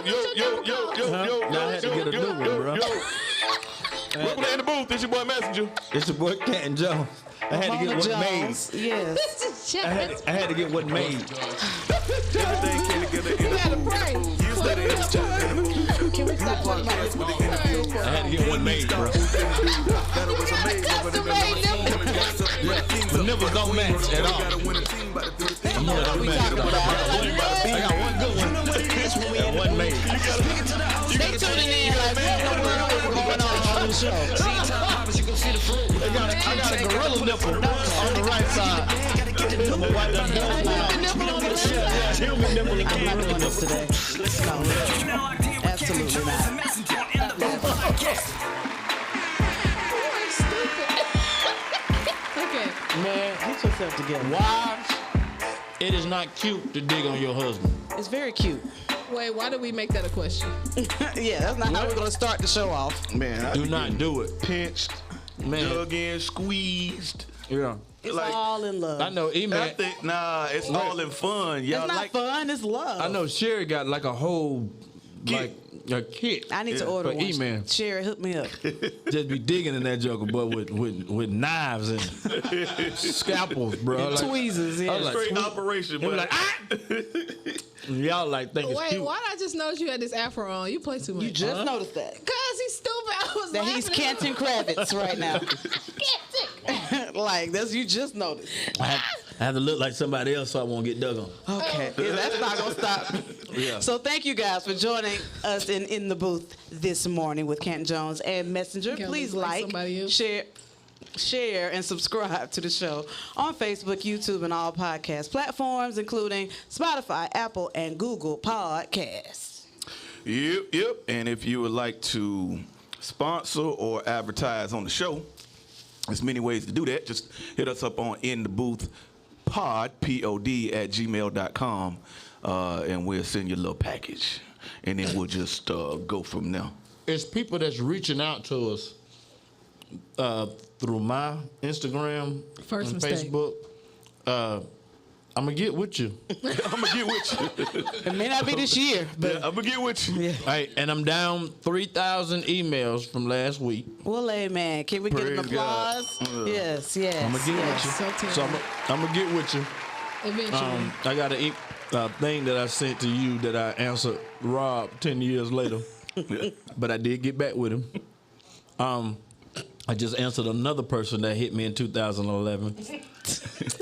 Now I had to get a new one, bro. Welcome in the booth. It's your boy Messenja. It's your boy CantonJones. I had to get what made. Yes. I had to get what made. Everything came together in the booth. You said it in the chat in the booth. Can we stop talking about this? I had to get one made, bro. The nipples don't match at all. I got one good one. And one made. They tuning in like, we don't know what's going on the show. I got a gorilla nipple on the right side. I'm gonna wipe that nipple on the side. Yeah, human nipple in I'm not doing this today. No, absolutely not. Okay. Man, Get yourself together. wives, it is not cute to dig on your husband. It's very cute. Wait, why did we make that a question? Yeah, that's not how we're going to start the show off. Man, Do not do it. pinched, Man. dug in, squeezed. Yeah. It's Like, all in love. I know I E-Man. think, it's all in fun. Y'all It's not like fun. It's love. I know Sherry got like a whole, Kit. like a kit. I need to order for one. E-Man. Sherry, hook me up. Just be digging in that joker, but with knives and scalpels, bro. Like, Tweezers, I yeah. was like, straight operation, they but were like, ah! Y'all like think it's Wait, cute. why did I just notice you had this afro on? You play too much. You just noticed that. Cause he's stupid. I was That laughing he's at Canton him. Kravitz right now. Canton. Like, that's you just noticed. I have to look like somebody else so I won't get dug on. Okay, yeah, that's not gonna stop. Yeah. So thank you guys for joining us in the booth this morning with CantonJones and Messenja. Can't Please look like like, somebody else. share, and subscribe to the show on Facebook, YouTube, and all podcast platforms, including Spotify, Apple, and Google Podcasts. Yep. And if you would like to sponsor or advertise on the show, there's many ways to do that. Just hit us up on In the Booth Pod, P-O-D, @gmail.com, and we'll send you a little package. And then we'll just go from there. It's people that's reaching out to us through my Instagram First and mistake. Facebook. I'm gonna get with you. I'm going to get with you. It may not be this year, but I'm going to get with you. Hey, and I'm down 3,000 emails from last week. well, amen. Can we get an Praise God. applause? Yes, yes. I'm gonna get yes. with you. So So I'm gonna get with you. Eventually. I got a thing that I sent to you that I answered Rob 10 years later, but I did get back with him. I just answered another person that hit me in 2011.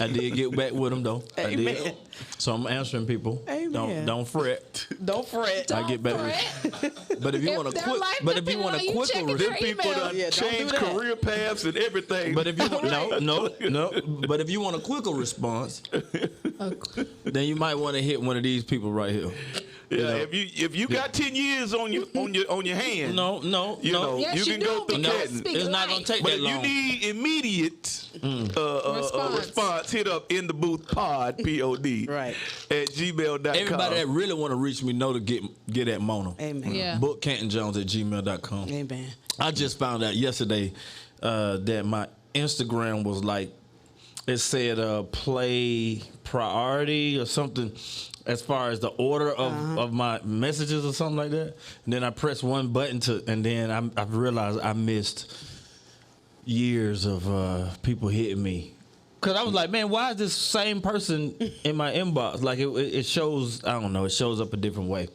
I did get back with him though. I Amen. did. So I'm answering people. Amen. Don't fret. Don't fret. I get back with you. But if you want a their quick, life but if you depended want on a you quicker, checking review, their People email. done Yeah, don't changed do that. career paths and everything. but if you no. But if you want a quicker response, then you might want to hit one of these people right here. yeah, know. if you got 10 years on your hand, No, you know, Yes, you you can do, go through because Canton. speak it's not gonna life. take But that if you long. need immediate response, hit up In the Booth Pod, P-O-D, Right. at gmail.com. Everybody that really want to reach me know to get at Mona. Amen. Yeah. bookcantonjones @gmail.com. Amen. I just found out yesterday that my Instagram was like, it said play priority or something as far as the order of my messages or something like that. And then I pressed one button and then I realized I missed years of people hitting me. Cause I was like, man, why is this same person in my inbox? Like it shows, I don't know, it shows up a different way.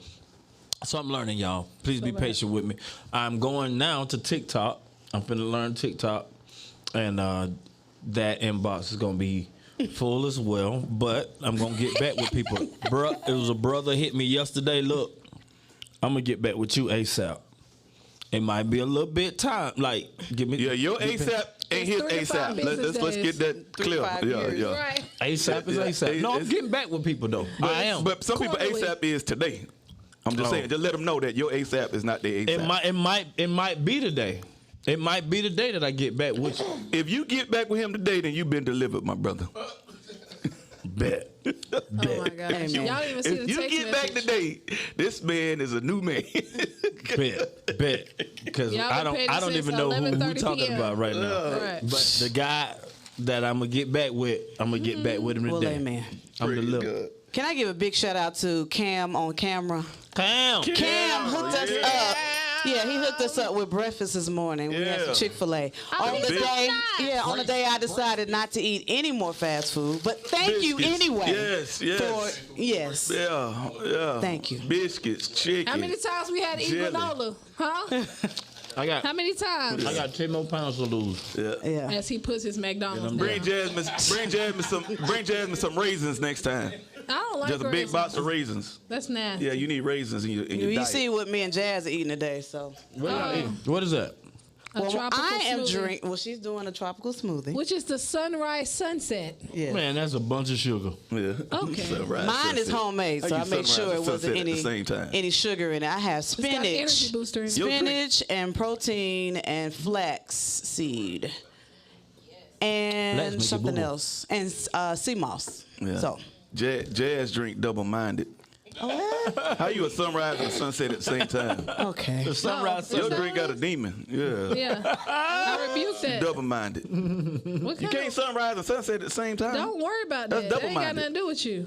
So I'm learning, y'all. Please be patient with me. I'm going now to TikTok. I'm finna learn TikTok, and that inbox is gonna be full as well. But I'm gonna get back with people. Bruh, it was a brother hit me yesterday. Look, I'm gonna get back with you ASAP. It might be a little bit time. Like, give me. Yeah, your ASAP ain't his 3 to 5 ASAP. Let's business get that 3 to clear. 5 Yeah, years. yeah. Right. ASAP is ASAP. No, I'm getting back with people though. I am. But some people Quarterly. ASAP is today. I'm just Oh. saying, just let them know that your ASAP is not their ASAP. It might be today. It might be the day that I get back with you. If you get back with him today, then you've been delivered, my brother. Bet. Oh my gosh. Amen. Y'all didn't even see If the you text get back message. today, this man is a new man. Bet. Because Y'all I been paying don't since even know who we 11:30 talking p.m. about right now. Right. But the guy that I'm gonna get back with, I'm gonna get back with him Well, today. amen. I'm Praise delivered. God. Can I give a big shout out to Cam on camera? Cam Cam hooked us up. Yeah, he hooked us up with breakfast this morning. We had some Chick-fil-A. On the day, on the day I decided not to eat any more fast food. But thank you anyway. Yes. Yeah. Thank you. Biscuits, chicken. How many times we had to eat granola? Huh? How many times? I got 10 more pounds to lose. Yeah. As he puts his McDonald's down. Bring Jasmine some raisins next time. I don't like Just a big raisins. box of raisins. That's nasty. Yeah, you need raisins in your You diet. see what me and Jazz are eating today, so. What is that? A tropical I am smoothie, drinking. Well, she's doing a tropical smoothie. which is the sunrise sunset. Yeah. Man, that's a bunch of sugar. Yeah. Okay. Sunrise, Mine is sunset. homemade, so I use make sunrise sure and it wasn't sunset at any the same time. any sugar in it. I have It's got an energy spinach, booster in it. spinach and protein and flax seed, and Flax make you something boo-boo. else, and sea moss. Yeah. So. Jazz drink double-minded. How you a sunrise and sunset at the same time? Okay. The sunrise. Your drink got a demon. Yeah. Yeah. I rebuke that. Double-minded. What You kind can't of, sunrise and sunset at the same time. don't worry about That's that. That ain't got double-minded. nothing to do with you.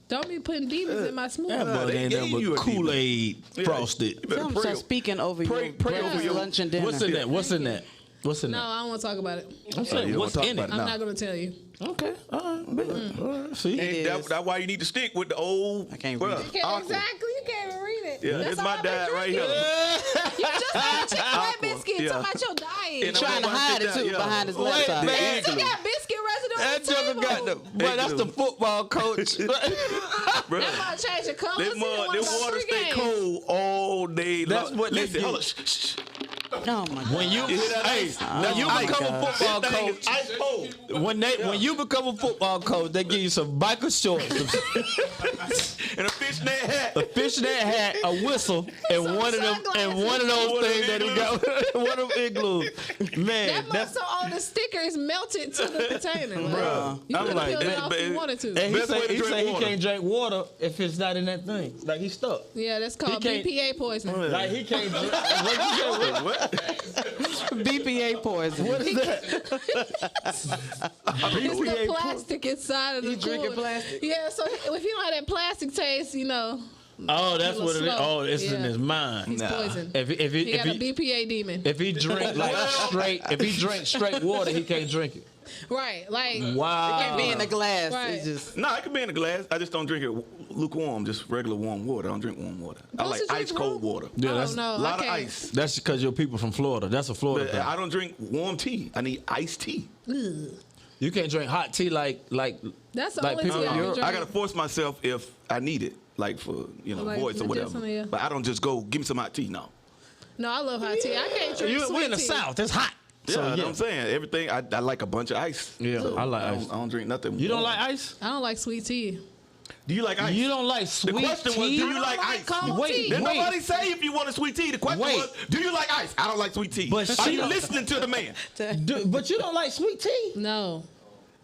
Don't be putting demons in my That smoothie. boy they ain't gave nothing you but a demon. Kool-Aid Yeah. frosted. You better Tell them pray. start speaking over Pray- your pray over breakfast, your- lunch, and dinner. What's in that? What's in that? What's in No, that? I don't want to talk about it. I'm saying, you don't what's talk in about it? it. I'm No. not going to tell you. Okay. All right. Bet. See? It And is. that's why you need to stick with the old. I can't read it. Exactly. You can't even read it. Yeah, That's this all my I've been diet right here. drinking. You just had a Aqua, Chick-fil-A biscuit. yeah. Talking about your diet. And Trying to I'm hide it gonna too sit down, behind his Wait, laptop. man. You still got biscuit residue on That the joker table. got the. But that's the football coach. Bruh. That might change the colors. This water stay cold all day That's long. what they Listen, do. hold on. Shh. Oh my God. When you, You hear that hey, ice? when you Ice. become a football This thing coach, is ice cold. when you become a football coach, they give you some biker shorts, And a fishnet hat. a fishnet hat, a whistle, and Some one of those One of things that them he got. One of them igloos. Man, That that's. muscle on the sticker is melted to the container. Like, Bruh. you I'm could like, peel it that- off but if you it- wanted to. And he Best way said to he drink said he water. can't drink water if it's not in that thing. Like he's stuck. Yeah, that's called can't- BPA poisoning. Like he can't drink. What you say? What? BPA poison. What is that? It's the plastic inside of the drinking cooler. plastic? Yeah, so if you don't have that plastic taste, you know, Oh, that's a what it is. little slow. Oh, it's in Yeah. his mind. he's poison. If He got a BPA demon. if he drink like straight, if he drink straight water, he can't drink it. Right, like Wow. Can't be in the glass. Right. It's just Nah, it could be in a glass. I just don't drink it lukewarm, just regular warm water. I don't drink warm water. I Don't like you drink ice cold warm? water. Yeah, oh that's no, A lot I of can't. ice. that's because you're people from Florida. That's a Florida But thing. I don't drink warm tea. I need iced tea. You can't drink hot tea like That's the Like only people tea in I can Europe- drink. I gotta force myself if I need it, like for Like voice or whatever. medicinal, yeah. But I don't just go give me some hot tea. No. No, I love hot tea. I can't drink We're sweet in the tea. South. It's hot. Yeah, So, you know yeah. what I'm saying? Everything I like a bunch of ice. Yeah, I like ice. I don't drink nothing. You don't warm. like ice? I don't like sweet tea. Do you like ice? You don't like The sweet question was, tea? do I you don't like like ice? cold Wait, tea. Did wait. nobody say if you want a sweet tea? The question Wait. was, do you like ice? I don't like sweet tea. But Are she- you listening to the man? But you don't like sweet tea? No.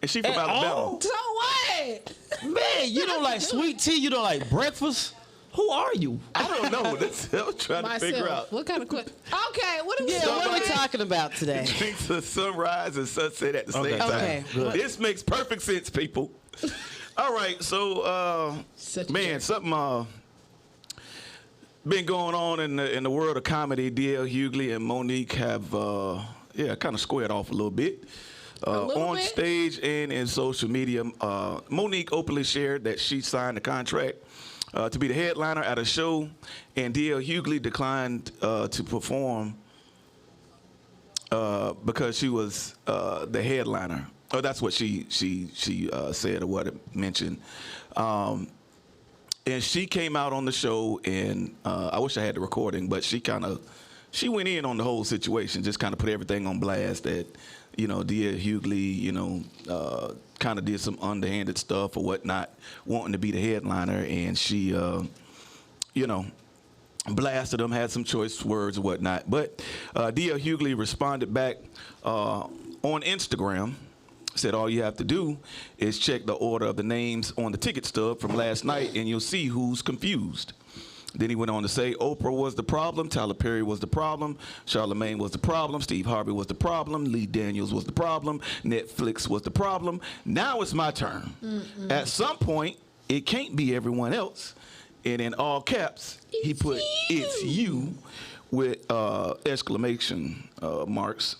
And she from At Alabama. all? So what? Man, you don't like sweet tea? You don't like breakfast? Who are you? I don't know. That's what I'm trying to figure Myself. out. What kind of question? Okay, what are we yeah. What are we Somebody- talking about today? Drinks a sunrise and sunset at the Okay. same time. Okay. Good. This makes perfect sense, people. All right, so Such a man, jerk. something been going on in the world of comedy. DL Hughley and Monique have kind of squared off a little bit. little On bit? stage and in social media, Monique openly shared that she signed a contract to be the headliner at a show, and DL Hughley declined to perform because she was the headliner. Oh, that's what she said or what it mentioned. And she came out on the show, and I wish I had the recording, but she went in on the whole situation, just kind of put everything on blast that, Dia Hughley, kind of did some underhanded stuff or whatnot, wanting to be the headliner, and she, blasted them, had some choice words or whatnot. But Dia Hughley responded back on Instagram, said all you have to do is check the order of the names on the ticket stub from last night and you'll see who's confused. Then he went on to say Oprah was the problem, Tyler Perry was the problem, Charlamagne was the problem, Steve Harvey was the problem, Lee Daniels was the problem, Netflix was the problem. Now it's my turn. At some point, it can't be everyone else. And in all caps, he put it's you with exclamation marks.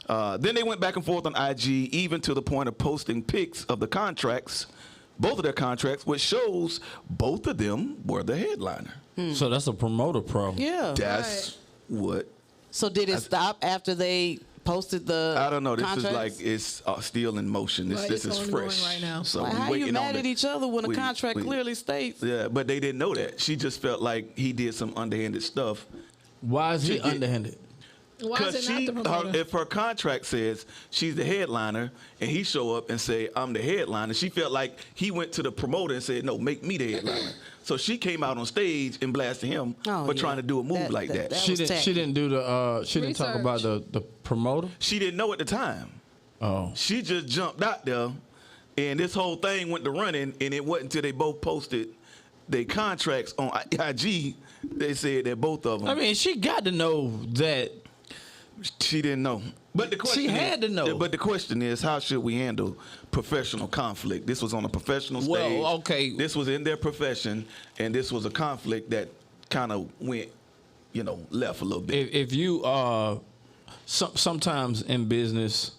Then they went back and forth on IG, even to the point of posting pics of the contracts, both of their contracts, which shows both of them were the headliner. So that's a promoter problem. Yeah. That's what. So did it stop after they posted the I don't know. This contracts? is like it's still in motion. This It's is ongoing fresh right now. So Like, we how you waiting mad on at each other when a contract clearly states? Yeah, but they didn't know that. She just felt like he did some underhanded stuff. Why is he She get- underhanded? Why is it not the promoter? If her contract says she's the headliner and he show up and say I'm the headliner, she felt like he went to the promoter and said no, make me the headliner. So she came out on stage and blasted him for trying to do a move like that. She didn't do the she didn't talk about the promoter. She didn't know at the time. Oh, She just jumped out there, and this whole thing went to running, and it wasn't until they both posted their contracts on IG. They said that both of them. I mean, she got to know that. She didn't know. But the question had to know. But the question is, how should we handle professional conflict? This was on a professional stage. Well, okay. This was in their profession, and this was a conflict that kind of went, left a little bit. If you sometimes in business,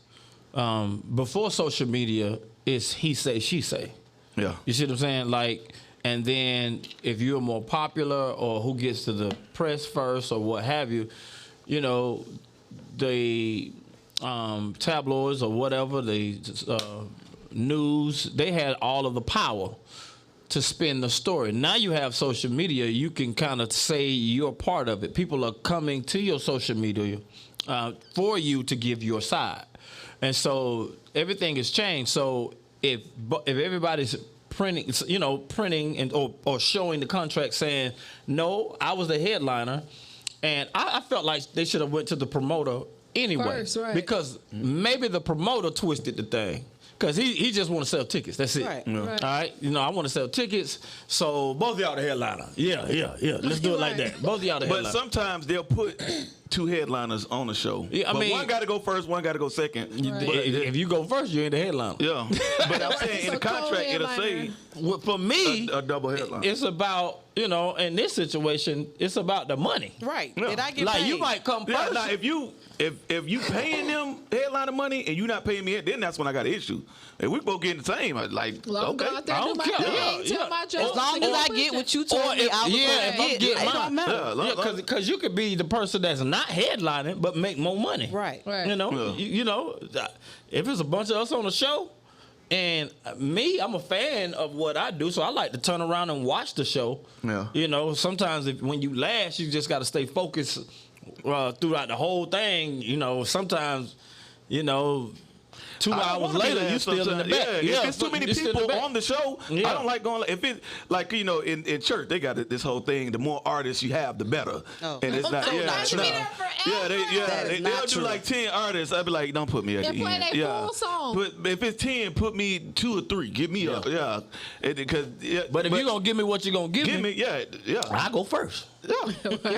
before social media, it's he say she say. Yeah. You see what I'm saying? Like, and then if you're more popular or who gets to the press first or what have you, the tabloids or whatever, the news, they had all of the power to spin the story. Now you have social media, you can kind of say you're part of it. People are coming to your social media for you to give your side. And so everything has changed. So if everybody's printing and or showing the contract saying, no, I was the headliner, and I felt like they should have went to the promoter anyway. First, right. Because maybe the promoter twisted the thing. Because he just want to sell tickets. That's it. Right. Yeah. Right. All right? I want to sell tickets, so both of y'all the headliner. Yeah. Let's do it like that. Both of y'all the But headliner. sometimes they'll put two headliners on the show. Yeah, I but mean- one got to go first, one got to go second. Right. But If you go first, you ain't the headliner. yeah. But I'm saying in the So contract, it'll co-headliner. say Well, for me, a double headline. it's about, in this situation, it's about the money. Right. Yeah. Did I get Like, paid? you might come Yeah, first. now if you paying them headliner money and you not paying me, then that's when I got an issue. If we both getting the same, like Long okay. go out there, I do don't my care. thing, Yeah, tell my yeah. jokes. As long as I get what you told Or me, I was if I'm it getting don't mine. matter. Yeah, Because you could be the person that's not headlining but make more money. Right. Right. Yeah. If it's a bunch of us on the show, and me, I'm a fan of what I do, so I like to turn around and watch the show. Yeah. Sometimes when you last, you just got to stay focused throughout the whole thing. Sometimes, 2 hours later, you still in the back. Yeah, if it's too many you still in the people back. on the show, Yeah. I don't like going. If it's like in church, they got this whole thing. The more artists you have, the better. Oh. And it's not. So Yeah, not it's true. not. Be there Yeah, That is they'll not do true. like 10 artists. I'd be like, don't put me at They the play end. they full song. But if it's 10, put me 2 or 3. Give me up. Yeah. But if you're going to give me what you're going to give me, yeah. I go first. Yeah.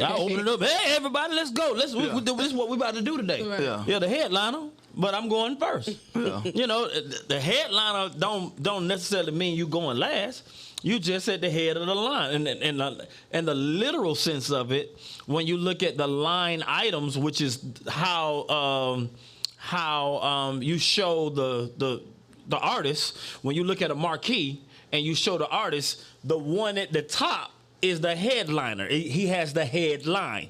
I open it up. Hey, everybody, let's go. This is what we about to do today. Right. Yeah. The headliner, but I'm going first. Yeah. The headliner don't necessarily mean you going last. You just at the head of the line. And the literal sense of it, when you look at the line items, which is how you show the artist, when you look at a marquee and you show the artist, the one at the top is the headliner. He has the headline.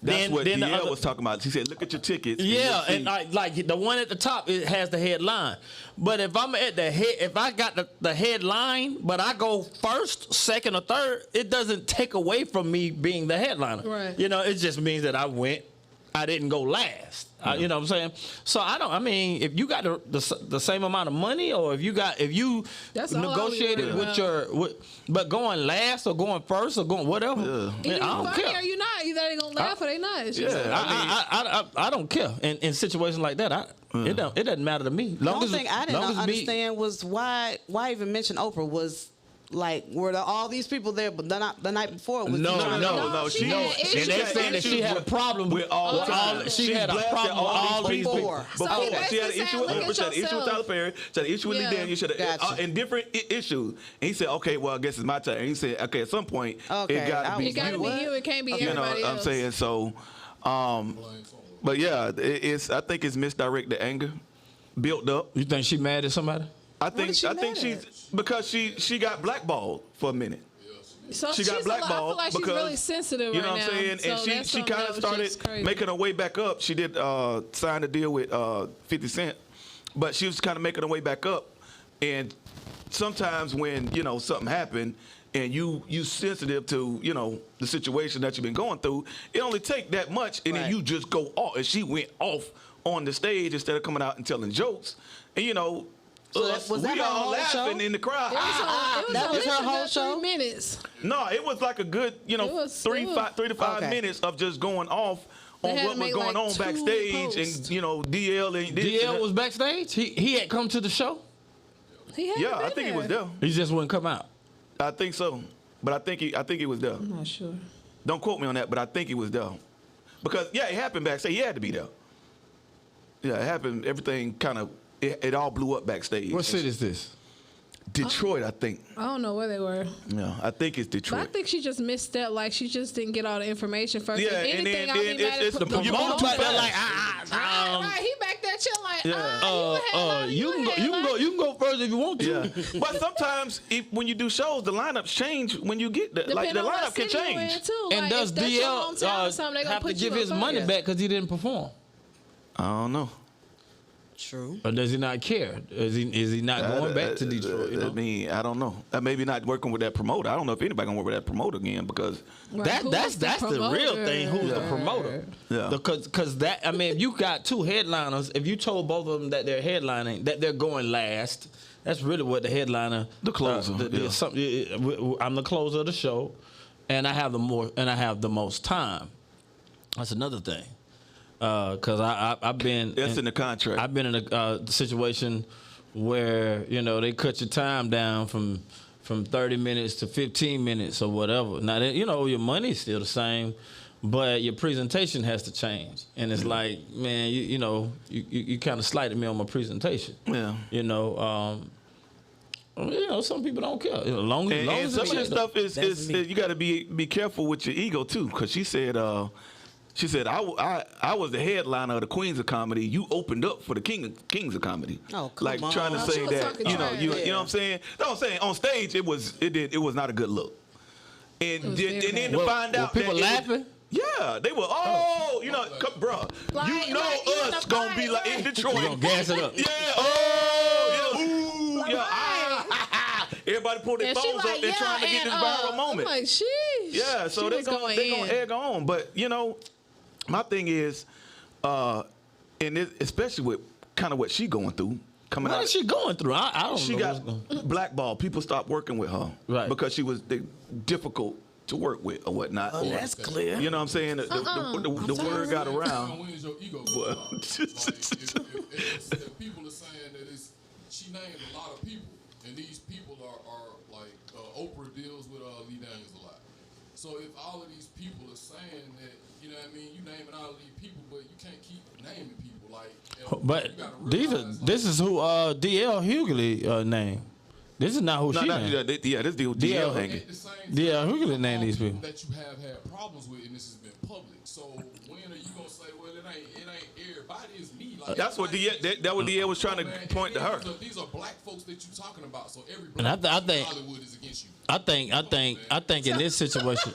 That's what the DL other- was talking about. He said, look at your tickets. Yeah, you'll see. and like the one at the top, it has the headline. But if I'm at the head, if I got the headline, but I go first, second, or third, it doesn't take away from me being the headliner. Right. It just means that I didn't go last. You know what I'm saying? So if you got the same amount of money, or if you That's all I would negotiated worry with but going last or going first or going whatever, Either I you don't funny care. or you not. Either they gonna laugh or they not. It's just I don't care in situations like that. It doesn't matter to me. The only thing I didn't understand was why even mention Oprah. Was Like, were there all these people there, but the night before? Was No. She had And they said that she had a problem with all. She had a problem with all these people. So she had an issue with her. She had an issue with Tyler Perry. She had an issue with Lee Daniels. She had and different issues. And he said, "Okay, well, I guess it's my turn." And he said, "Okay, at some point, it got to be you. It got to be you. It can't be everybody else." I'm saying so. But yeah, I think it's misdirected anger, built up. You think she mad at somebody? I think she's because she got blackballed for a minute. So she got blackballed I feel like she's really sensitive you know right what I'm saying, now. And she kind of started making her way back up. She did sign a deal with 50 Cent, but she was kind of making her way back up. And sometimes when something happened and you sensitive to the situation that you've been going through, it only take that much, and then you just go off. And she went off on the stage instead of coming out and telling jokes, and was that we her all whole laughing show? in the crowd. That was her whole show? 3 minutes. No, it was like a good, 3 to 5 minutes of just going off on what was going on backstage, posts. and DL and DL was backstage. He had come to the show. I think he was there. He just wouldn't come out. I think so, but I think he was there. I'm not sure. Don't quote me on that, but I think he was there because it happened backstage. He had to be there. Yeah, it happened. Everything kind of. It all blew up backstage. What city is this? Detroit, I think. I don't know where they were. Yeah, I think it's Detroit. But I think she just misstepped. Like, she just didn't get all the information first. Yeah, if and anything, then I'll be mad it's at the promoter back there like, right. He back there chilling like, you can go first if you want to. Yeah. But sometimes when you do shows, the lineups change when you get there. Like the lineup can change. And does DL have to give his money back because he didn't perform? I don't know. True. Or does he not care? Is he not going back to Detroit? I mean, I don't know. Maybe not working with that promoter. I don't know if anybody gonna work with that promoter again because that's the real thing. Who's the promoter? Yeah. Because that, I mean, if you got two headliners, if you told both of them that they're headlining, that they're going last, that's really what the headliner, the closer. I'm the closer of the show, and I have the most time. That's another thing. Because I've been in the contract. I've been in a situation where they cut your time down from 30 minutes to 15 minutes or whatever. Now your money's still the same, but your presentation has to change. And it's like, man, you kind of slighted me on my presentation. Yeah. Some people don't care. Long as some of this stuff is you got to be careful with your ego too. Because she said. She said, I was the headliner of the Queens of Comedy. You opened up for the Kings of Comedy. Oh, come on. Trying to say that, you know what I'm saying? No, I'm saying on stage it was not a good look. And then to find out people laughing? They were, bro, us gonna be like in Detroit. You gonna gas it up. Everybody pulled their phones up. They're trying to get this viral moment. I'm like, sheesh. Yeah, so they're gonna egg on. But my thing is, especially with kind of what she going through. What is she going through? I don't know. She got blackballed. People stopped working with her because she was difficult to work with or whatnot. Oh, that's clear. You know what I'm saying? The word got around. When's your ego going up? If people are saying that she named a lot of people, and these people are like Oprah deals with Lee Daniels a lot. So if all of these people are saying that, you naming all of these people, but you can't keep naming people like. But this is who DL Hughley named. This is not who she named. This is DL hanging. DL Hughley named these people. That you have had problems with, and this has been public. So when are you gonna say, well, it ain't everybody, is me? Like, that's what DL was trying to point to her. These are black folks that you're talking about. So every black person in Hollywood is against you. I think in this situation.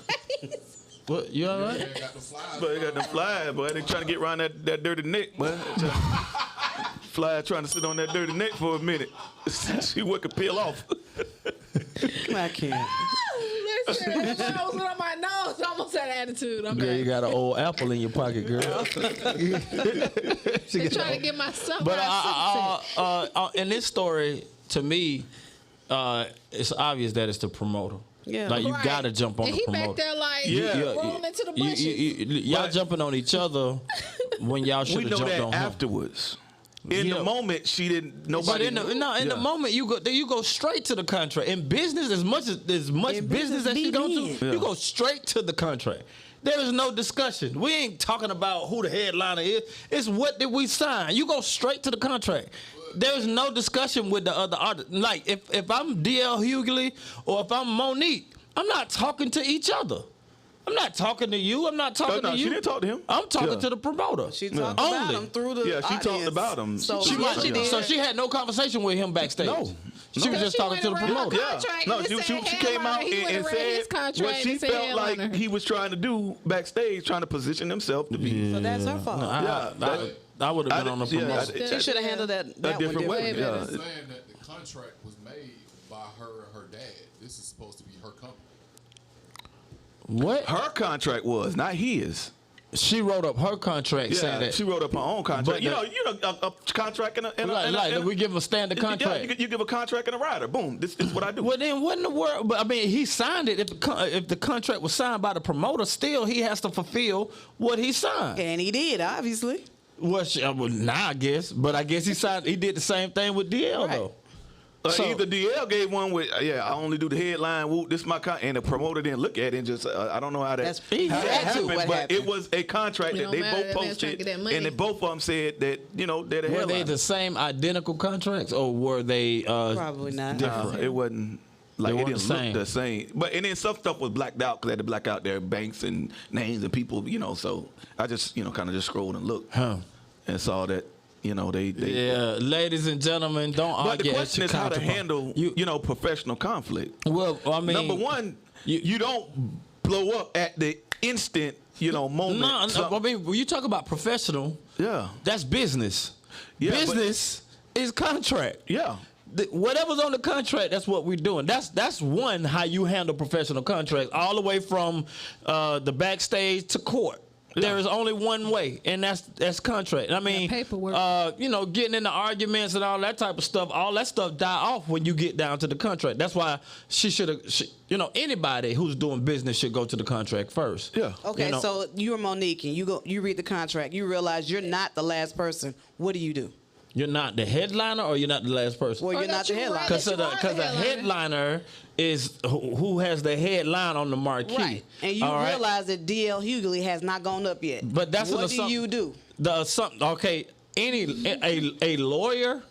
What, you all right? They got the flies. But they got the fly, boy. They trying to get around that dirty neck, boy. Fly trying to sit on that dirty neck for a minute. See what could peel off. I can't. Listen, I was on my nose. I almost had attitude. Girl, you got an old apple in your pocket, girl. They're trying to get my stuff. But in this story, to me, it's obvious that it's the promoter. Yeah. Like, you gotta jump on the promoter. He back there like, rolling into the bushes. Y'all jumping on each other when y'all should have jumped on him. afterwards. In the moment, she didn't. Nobody. But in the moment, you go straight to the contract. In business, as much business as you go to, you go straight to the contract. There is no discussion. We ain't talking about who the headliner is. It's what did we sign. You go straight to the contract. There is no discussion with the other artist. Like if I'm DL Hughley or if I'm Monique, I'm not talking to each other. I'm not talking to you. I'm not talking to you. She didn't talk to him. I'm talking to the promoter. She talked about him through the she audience. talked about him. So she had no conversation with him backstage. No. She was just talking to the promoter. No, she came out and said what she felt like he was trying to do backstage, trying to position himself to be. So that's her fault. I would have been on the promoter. She should have handled that a different way. Saying that the contract was made by her and her dad. This is supposed to be her company. What? Her contract was, not his. She wrote up her contract saying that. She wrote up her own contract. But a contract and we give a standard contract. Yeah, you give a contract and a rider. Boom. This is what I do. Well, then what in the world? But I mean, he signed it. If the contract was signed by the promoter, still he has to fulfill what he signed. And he did, obviously. Well, I guess. But I guess he did the same thing with DL though. Either DL gave one with, I only do the headline, whoop, this is my contract, and the promoter didn't look at it and just, I don't know how that happened, but it was a contract that they both posted, and they both of them said that, they're the headline. Were they the same identical contracts, or were they probably not different? It wasn't. Like, it didn't look the same. But and then some stuff was blacked out because they had to black out their banks and names and people, so I just, kind of just scrolled and looked and saw that. Ladies and gentlemen, don't argue. But the question is how to handle, professional conflict. Well, I mean, number one, you don't blow up at the instant, moment. No, I mean, when you talk about professional, that's business. Yeah, business is contract. Yeah. Whatever's on the contract, that's what we're doing. That's one how you handle professional contracts, all the way from the backstage to court. There is only one way, and that's contract. I mean, paperwork. Getting into arguments and all that type of stuff, all that stuff die off when you get down to the contract. That's why she should have, anybody who's doing business should go to the contract first. Yeah. Okay, so you're Monique, and you read the contract. You realize you're not the last person. What do? You're not the headliner, or you're not the last person? Well, you're not the headliner. Because the headliner is who has the headline on the marquee. Right. And you realize that DL Hughley has not gone up yet. But that's what do you do? A lawyer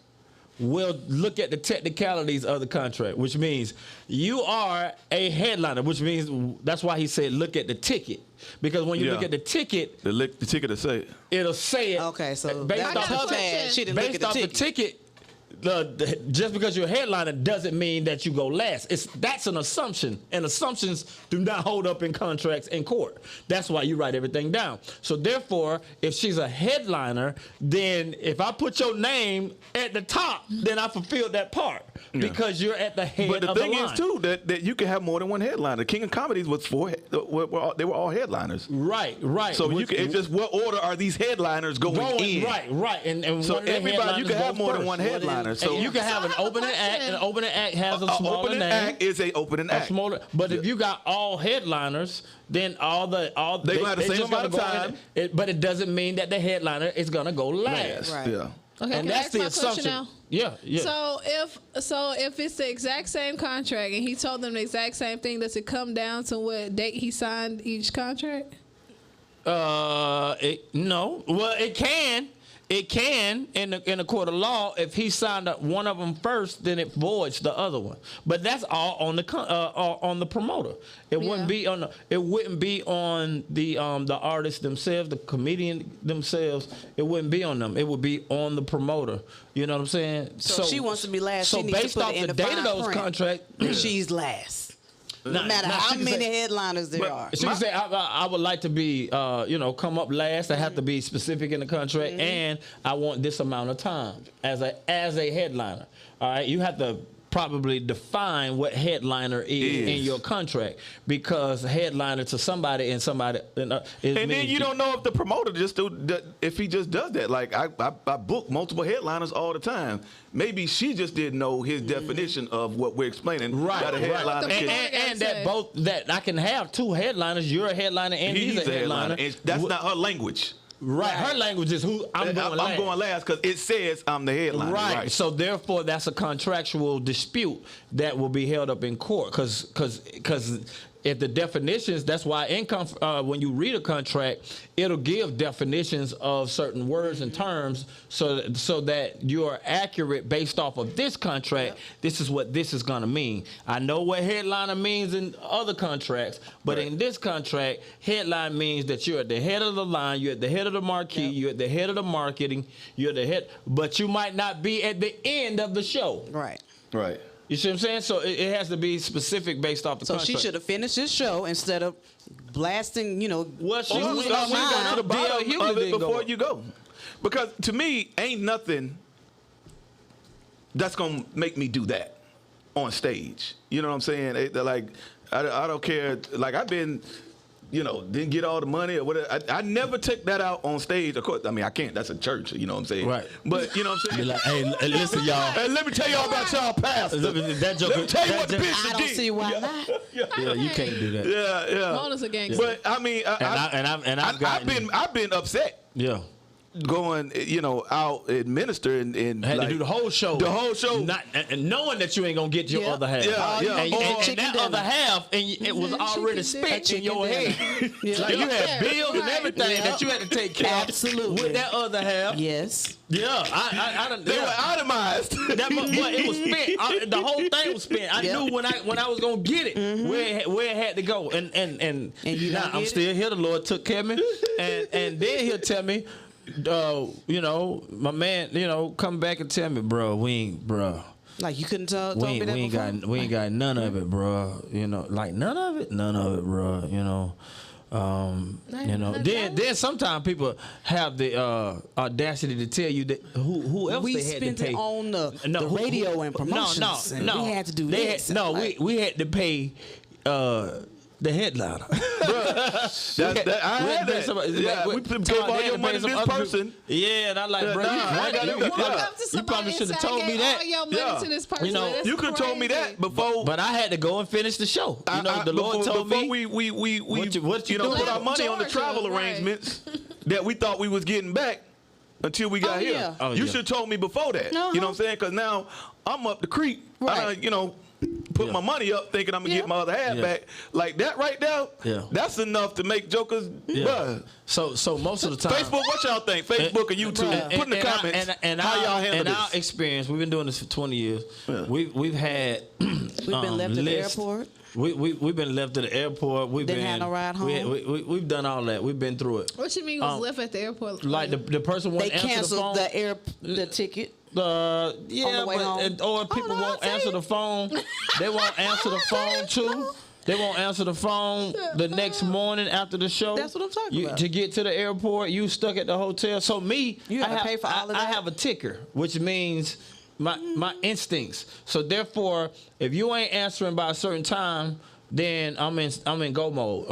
will look at the technicalities of the contract, which means you are a headliner, which means that's why he said look at the ticket. Because when you look at the ticket, the ticket will say it. It'll say it. Okay, so based off her bad. She didn't look at the ticket. Just because you're a headliner doesn't mean that you go last. That's an assumption, and assumptions do not hold up in contracts in court. That's why you write everything down. So therefore, if she's a headliner, then if I put your name at the top, then I fulfilled that part because you're at the head of the line. But the thing is too that you can have more than one headliner. King of Comedies was they were all headliners. Right. So it's just what order are these headliners going in? Right. And so everybody, you can have more than one headliner. So you can have an opening act. An opening act has a smaller opening name. Act is a opening act. Smaller, but if you got all headliners, then they gonna have the same amount of time. But it doesn't mean that the headliner is gonna go last. Right. Yeah. Okay, and that's the assumption. Now? Yeah. So if it's the exact same contract and he told them the exact same thing, does it come down to what date he signed each contract? No. Well, it can. It can in the court of law. If he signed up one of them first, then it voids the other one. But that's all on the promoter. It wouldn't be on the artists themselves, the comedian themselves. It wouldn't be on them. It would be on the promoter. You know what I'm saying? So she wants to be last. So she needs based to put off it in the the date of those contracts, she's last. No matter how many headliners there are. She can say, I would like to be, come up last. I have to be specific in the contract, and I want this amount of time as a headliner. All right, you have to probably define what headliner is in your contract, because headliner to somebody is and then you don't know if the promoter if he just does that. Like I book multiple headliners all the time. Maybe she just didn't know his definition of what we're explaining. Right. That a headliner and that I can have two headliners. You're a headliner and he's a headliner. And that's not her language. Right. Her language is who I'm going last. I'm going last because it says I'm the headliner. Right. So therefore, that's a contractual dispute that will be held up in court. Because if the definitions, that's why when you read a contract, it'll give definitions of certain words and terms so that you're accurate based off of this contract. This is what this is going to mean. I know what headliner means in other contracts, but in this contract, headline means that you're at the head of the line, you're at the head of the marquee, you're at the head of the marketing, you're the head, but you might not be at the end of the show. Right. Right. You see what I'm saying? So it has to be specific based off the contract. So she should have finished this show instead of blasting, Well, she losing was her going mind. to the bottom of it before you go. Because to me, ain't nothing that's going to make me do that on stage. You know what I'm saying? Like, I don't care. Like, I've been... didn't get all the money or whatever. I never took that out on stage. Of course, I mean, I can't. That's a church, you know what I'm saying? Right. But, you know what I'm saying? Be like, hey, listen, y'all. Hey, let me tell y'all about y'all pastor. Let me tell you what the bitch I don't did. see why not. Yeah, you can't do that. Yeah. Mona's a gangster. But, I mean, I've been upset. Yeah. Going, out administer and Had like, to do the whole show. The whole show. And knowing that you ain't going to get your other half. Yeah. And that other half, and it was already spent in your head. Like you had bills and everything that you had to take care of. Absolutely. With that other half. Yes. Yeah. I done, They were itemized. It was spent. The whole thing was spent. I knew when I was going to get it, where it had to go. And now I'm still here. The Lord took care of me. And then he'll tell me, my man, come back and tell me, bro, Like you couldn't tell me that before? We ain't got none of it, bro. Like none of it, bro. Then sometimes people have the audacity to tell you that who else we they had to spent pay it on the radio and promotions. No. We had to do this. We had to pay. The headliner. I had that. We gave all your money to this person. Yeah, and I like, bro, you probably should have told me that. All your money to this person. You could have told me that before. But I had to go and finish the show. The Lord told me. We what you put our money on the travel arrangements that we thought we was getting back until we got here. Yeah. You should have told me before that. You know what I'm saying? Because now I'm up the creek. Right. Put my money up thinking I'm going to get my other half back. Like that right there, that's enough to make jokers buzz. So most of the time. Facebook, what y'all think? Facebook and YouTube. Put in the comments how y'all handle this. In our experience, we've been doing this for 20 years. Yeah. We've had we've been left at the airport. We've been left at the airport. Didn't have no ride home. We've done all that. We've been through it. What you mean was left at the airport? Like the person won't answer the phone. They canceled the ticket. Or people won't answer the phone. They won't answer the phone too. They won't answer the phone the next morning after the show. That's what I'm talking about. To get to the airport, you stuck at the hotel. So you have to pay for all of that. I have a ticker, which means my instincts. So therefore, if you ain't answering by a certain time, then I'm in go mode.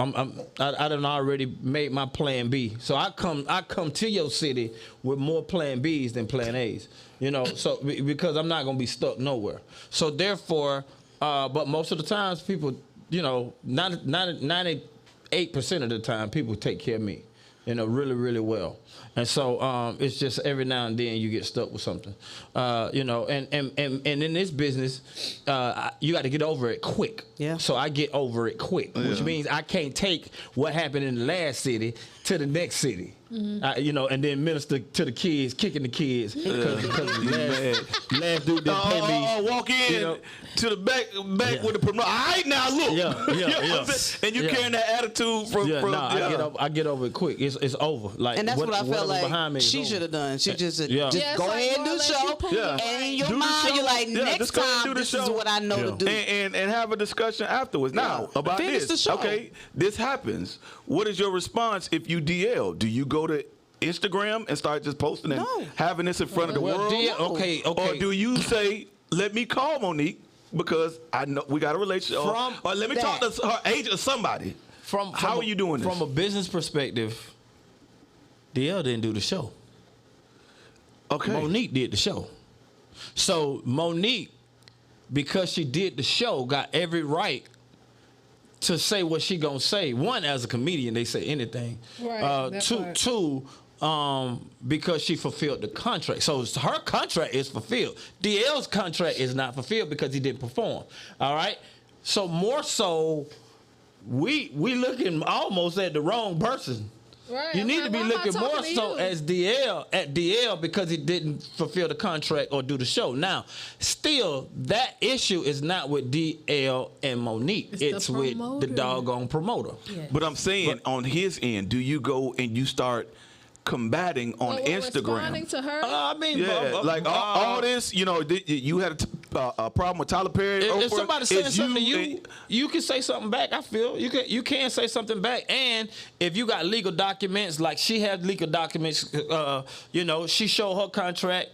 I done already made my plan B. So I come to your city with more plan Bs than plan As. So because I'm not gonna be stuck nowhere. So therefore, but most of the times people, 98% of the time people take care of me, really, really well. And so it's just every now and then you get stuck with something, and in this business, you got to get over it quick. Yeah. So I get over it quick, which means I can't take what happened in the last city to the next city. Mm-hmm. And then minister to the kids, kicking the kids because last dude didn't pay me. Walk in to the back with the promoter. All right, now look. And you carrying that attitude from. I get over it quick. It's over. Like, and that's what I felt like she should have done. She just go ahead and do the show. And in your mind, you're like, next time, this is what I know to do. And have a discussion afterwards. Now, about finish this. The show. Okay, this happens. What is your response if you DL? Do you go to Instagram and start just posting and having this in front of the world? Okay. Or do you say, let me call Monique because I know we got a relationship? Or let me talk to her agent or somebody. How are you doing this? From a business perspective, DL didn't do the show. Okay. Monique did the show. So Monique, because she did the show, got every right to say what she gonna say. One, as a comedian, they say anything. Right. Two, because she fulfilled the contract. So her contract is fulfilled. DL's contract is not fulfilled because he didn't perform. All right. So more so, we looking almost at the wrong person. Right. You need to be looking more so you? as DL because he didn't fulfill the contract or do the show. Now, still, that issue is not with DL and Monique. It's with the doggone promoter. Yeah. But I'm saying on his end, do you go and you start combating on Instagram? Responding to her? I mean, Yeah, like all this, you know, you had a problem with Tyler Perry. If Oprah, somebody says something to you, and- you can say something back. I feel you can say something back. And if you got legal documents, like she had legal documents, you know, she showed her contract,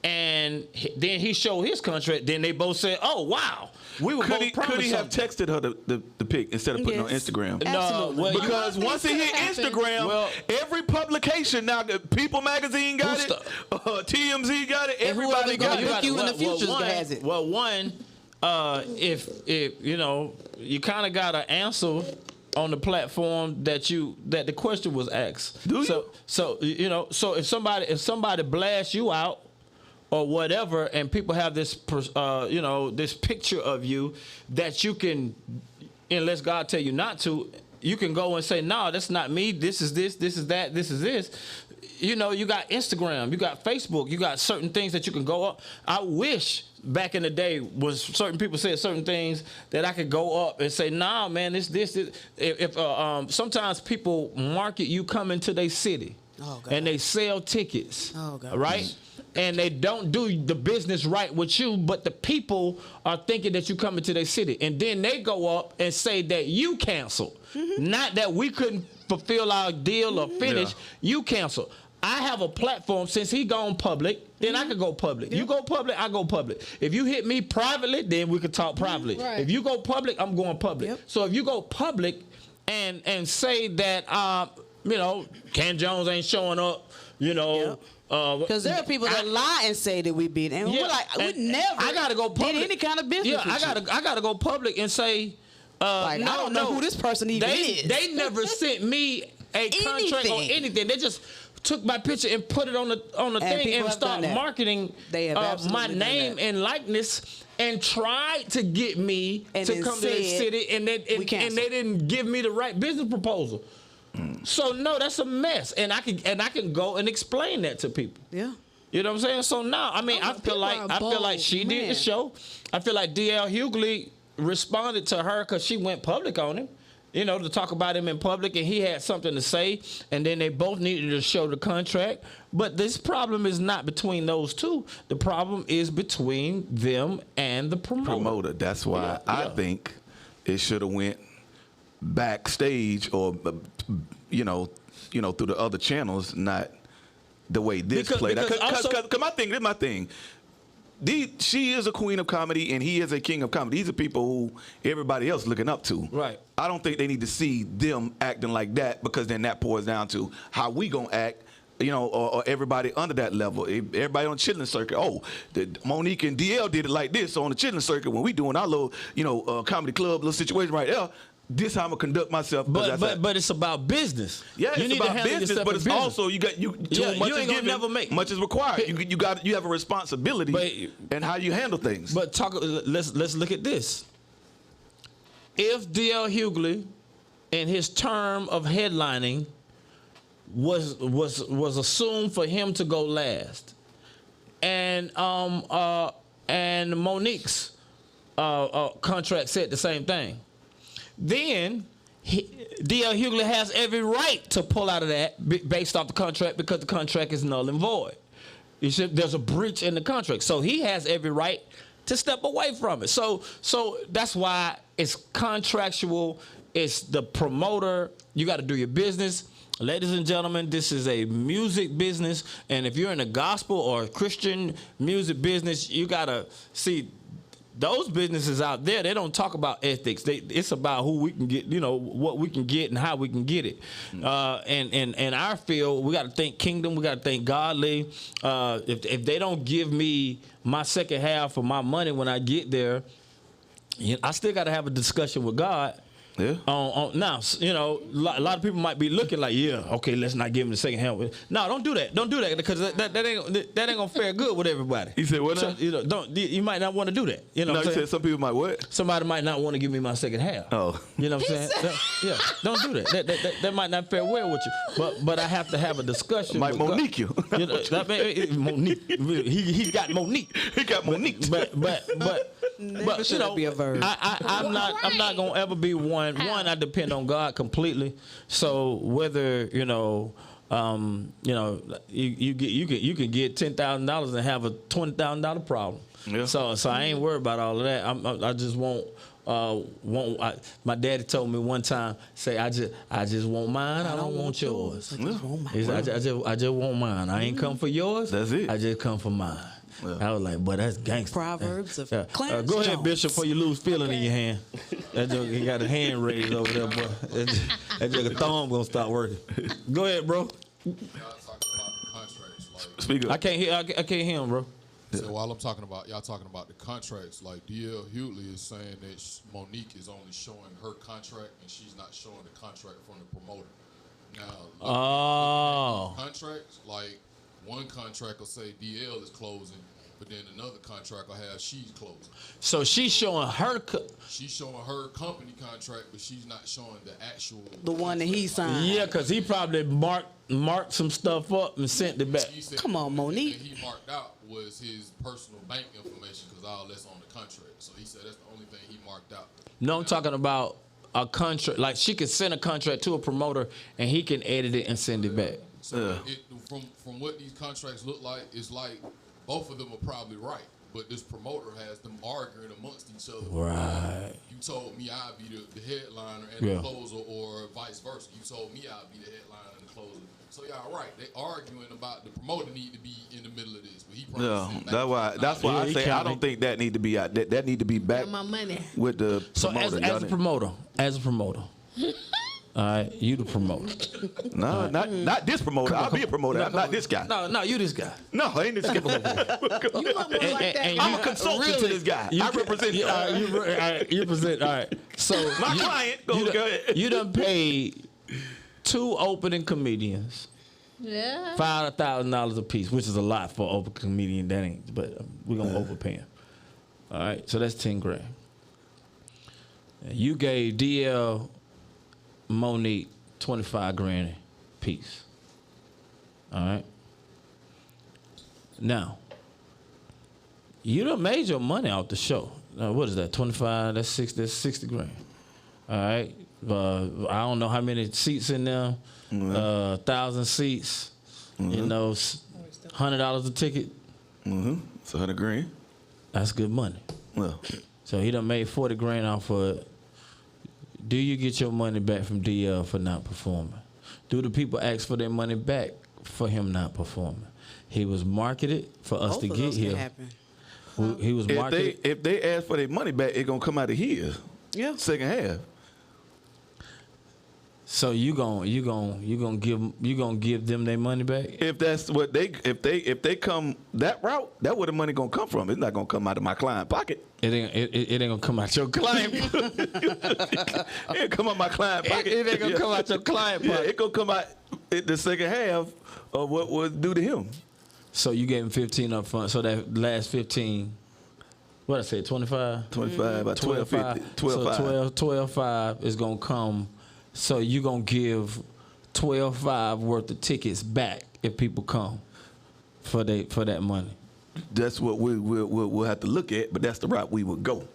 and then he showed his contract. Then they both said, "Oh wow, we were both promised Could he have something." texted her the pic instead of putting it on Yes. Instagram? Absolutely. well, Because once it hit Instagram, Well- every publication now, the People Magazine got it, TMZ got it, everybody got gonna it. look you in the future one, has it. Well, one, if you know, you kind of got to answer on the platform that the question was asked. Do you? So you know, so if somebody blasts you out or whatever, and people have this you know, this picture of you that you can, unless God tell you not to, you can go and say, no, that's not me. This is this is that, this is this. You know, you got Instagram, you got Facebook, you got certain things that you can go up. I wish back in the day was certain people said certain things that I could go up and say, nah, man, this. If sometimes people market you coming to their city, and they sell tickets, right? And they don't do the business right with you, but the people are thinking that you coming to their city. And then they go up and say that you canceled. Not that we couldn't fulfill our deal or finish. You canceled. I have a platform. Since he gone public, then I could go public. You go public, I go public. If you hit me privately, then we could talk privately. Right. If you go public, I'm going public. So if you go public and say that, you know, Canton Jones ain't showing up, you know, because there are people that lie and say that we beat, and we're like, we never. I gotta go public. Did any kind of business. Yeah, I gotta go public and say, like, no, I don't know who this person even is. They never sent me a contract or anything. They just took my picture and put it on the thing and started marketing my name and likeness. And tried to get me to come to the city, and they didn't give me the right business proposal. So no, that's a mess, and I can go and explain that to people. Yeah, you know what I'm saying. So now, I mean, I feel like she did the show. I feel like DL Hughley responded to her because she went public on him, you know, to talk about him in public, and he had something to say, and then they both needed to show the contract. But this problem is not between those two. The problem is between them and the promoter. That's why I think it should have went backstage or you know through the other channels, not the way this played out. Because my thing. She is a queen of comedy and he is a king of comedy. These are people who everybody else looking up to. Right. I don't think they need to see them acting like that, because then that pours down to how we gonna act. You know, or everybody under that level, everybody on the chilling circuit. Oh, Monique and DL did it like this. So on the chilling circuit, when we doing our little, comedy club little situation right there, this how I'm gonna conduct myself. But it's about business. Yeah, it's about business, but it's also you ain't gonna never make much is required. You have a responsibility and how you handle things. But let's look at this. If DL Hughley, in his term of headlining, was assumed for him to go last, and Monique's contract said the same thing, then DL Hughley has every right to pull out of that based off the contract, because the contract is null and void. There's a breach in the contract, so he has every right to step away from it. So that's why it's contractual. It's the promoter. You got to do your business. Ladies and gentlemen, this is a music business, and if you're in a gospel or a Christian music business, you gotta see those businesses out there. They don't talk about ethics. It's about who we can get, what we can get and how we can get it. And our field, we got to think kingdom. We got to think godly. If they don't give me my second half of my money when I get there, I still got to have a discussion with God. Yeah. Now, you know, a lot of people might be looking like, yeah, okay, let's not give him the second hand. No, don't do that. Don't do that because that ain't gonna fare good with everybody. He said what? So, you know, you might not want to do that. You know, No, what I'm he saying? said some people might what? Somebody might not want to give me my second half. Oh. You know what I'm saying? Yeah, don't do that. That might not fare well with you. But I have to have a discussion. Might with Monique you. You know, Monique. He got Monique. He got Monique. But you know, be a verb. I'm not gonna ever be one. One, I depend on God completely. So whether you can get $10,000 and have a $20,000 problem. Yeah. So I ain't worried about all of that. I just won't. My daddy told me one time, say I just want mine. I don't want yours. I just want mine. He said, I just want mine. I ain't come for yours. That's it. I just come for mine. Yeah. I was like, boy, that's gangster. Proverbs of Clarence Go ahead, Jones. Bishop, before you lose feeling in your hand. That joke, he got a hand raised over there, boy. That joke, a thumb gonna start working. Go ahead, bro. Y'all talking about the contracts, like. Speak up. I can't hear him, bro. So while I'm talking about y'all talking about the contracts, like DL Hughley is saying that Monique is only showing her contract and she's not showing the contract from the promoter. Now, looking at these contracts, like one contract will say DL is closing, but then another contract will have she's closing. So she's showing her. She's showing her company contract, but she's not showing the actual. The one that he signed. Yeah, because he probably marked some stuff up and sent it back. He said Come on, Monique. The thing he marked out was his personal bank information because all that's on the contract. So he said that's the only thing he marked out. No, I'm talking about a contract. Like she could send a contract to a promoter and he can edit it and send it back. So from what these contracts look like, it's like both of them are probably right, but this promoter has them arguing amongst each other. Right. You told me I'd be the headliner and the closer, or vice versa. You told me I'd be the headliner and the closer. So y'all right. They arguing about the promoter need to be in the middle of this, but he probably Yeah, that's why I say I don't think that need to be out. That need to be back My money. with the So promoter. as a promoter, all right, you the promoter. No, not this promoter. I'll be a promoter. I'm not this guy. No, you this guy. No, I ain't this guy. You look more like that. And I'm you- a consultant to this guy. I represent you. You present. All right. So my client. Go ahead. You done paid 2 opening comedians Yeah. $5,000 a piece, which is a lot for an open comedian. That ain't, but we're gonna overpay him. All right, so that's 10 grand. And you gave DL Monique 25 grand a piece. All right. Now, you done made your money off the show. Now, what is that? 25? That's 60. That's 60 grand. All right. I don't know how many seats in there. 1,000 seats. You know, $100 a ticket. It's 100 grand. That's good money. Well, So he done made 40 grand off of it. Do you get your money back from DL for not performing? Do the people ask for their money back for him not performing? He was marketed for us Both to of get those can here. happen. He was marketed. if they ask for their money back, it's gonna come out of his second half. So you gonna give them their money back? If that's what if they come that route, that's where the money gonna come from. It's not gonna come out of my client pocket. It ain't gonna come out your client. It ain't come out my client pocket. It ain't gonna come out your client pocket. Yeah, it gonna come out the second half of what was due to him. So you gave him 15 up front. So that last 15, what I say, 25? 25, about 12, 50, 12, so 12.5 is gonna come. So you gonna give 12.5 worth of tickets back if people come for that money. That's what we'll have to look at, but that's the route we would go.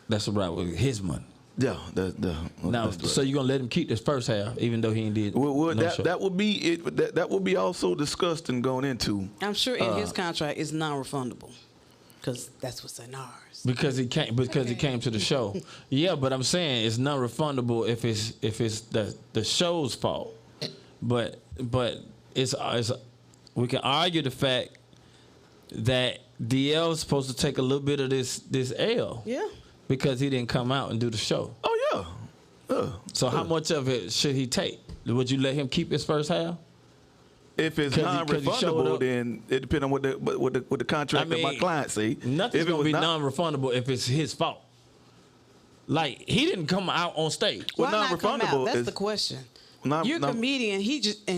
That's the right with his money. Yeah, Now, that's the so route. you're gonna let him keep this first half, even though he ain't did. Well, no show. that would be it. That would be also discussed and going into. I'm sure in his contract it's non-refundable because that's what's in ours. Because he came to the show. Yeah, but I'm saying it's non-refundable if it's the show's fault. But it's we can argue the fact that DL is supposed to take a little bit of this L. Yeah. Because he didn't come out and do the show. Oh yeah. So how much of it should he take? Would you let him keep his first half? If it's 'Cause he showed non-refundable, up. then it depends on what the contract that my client say. Nothing's If it gonna was be not- non-refundable if it's his fault. Like he didn't come out on stage. Well, Why not come out? non-refundable That's is- the question. Non- You're a non- comedian.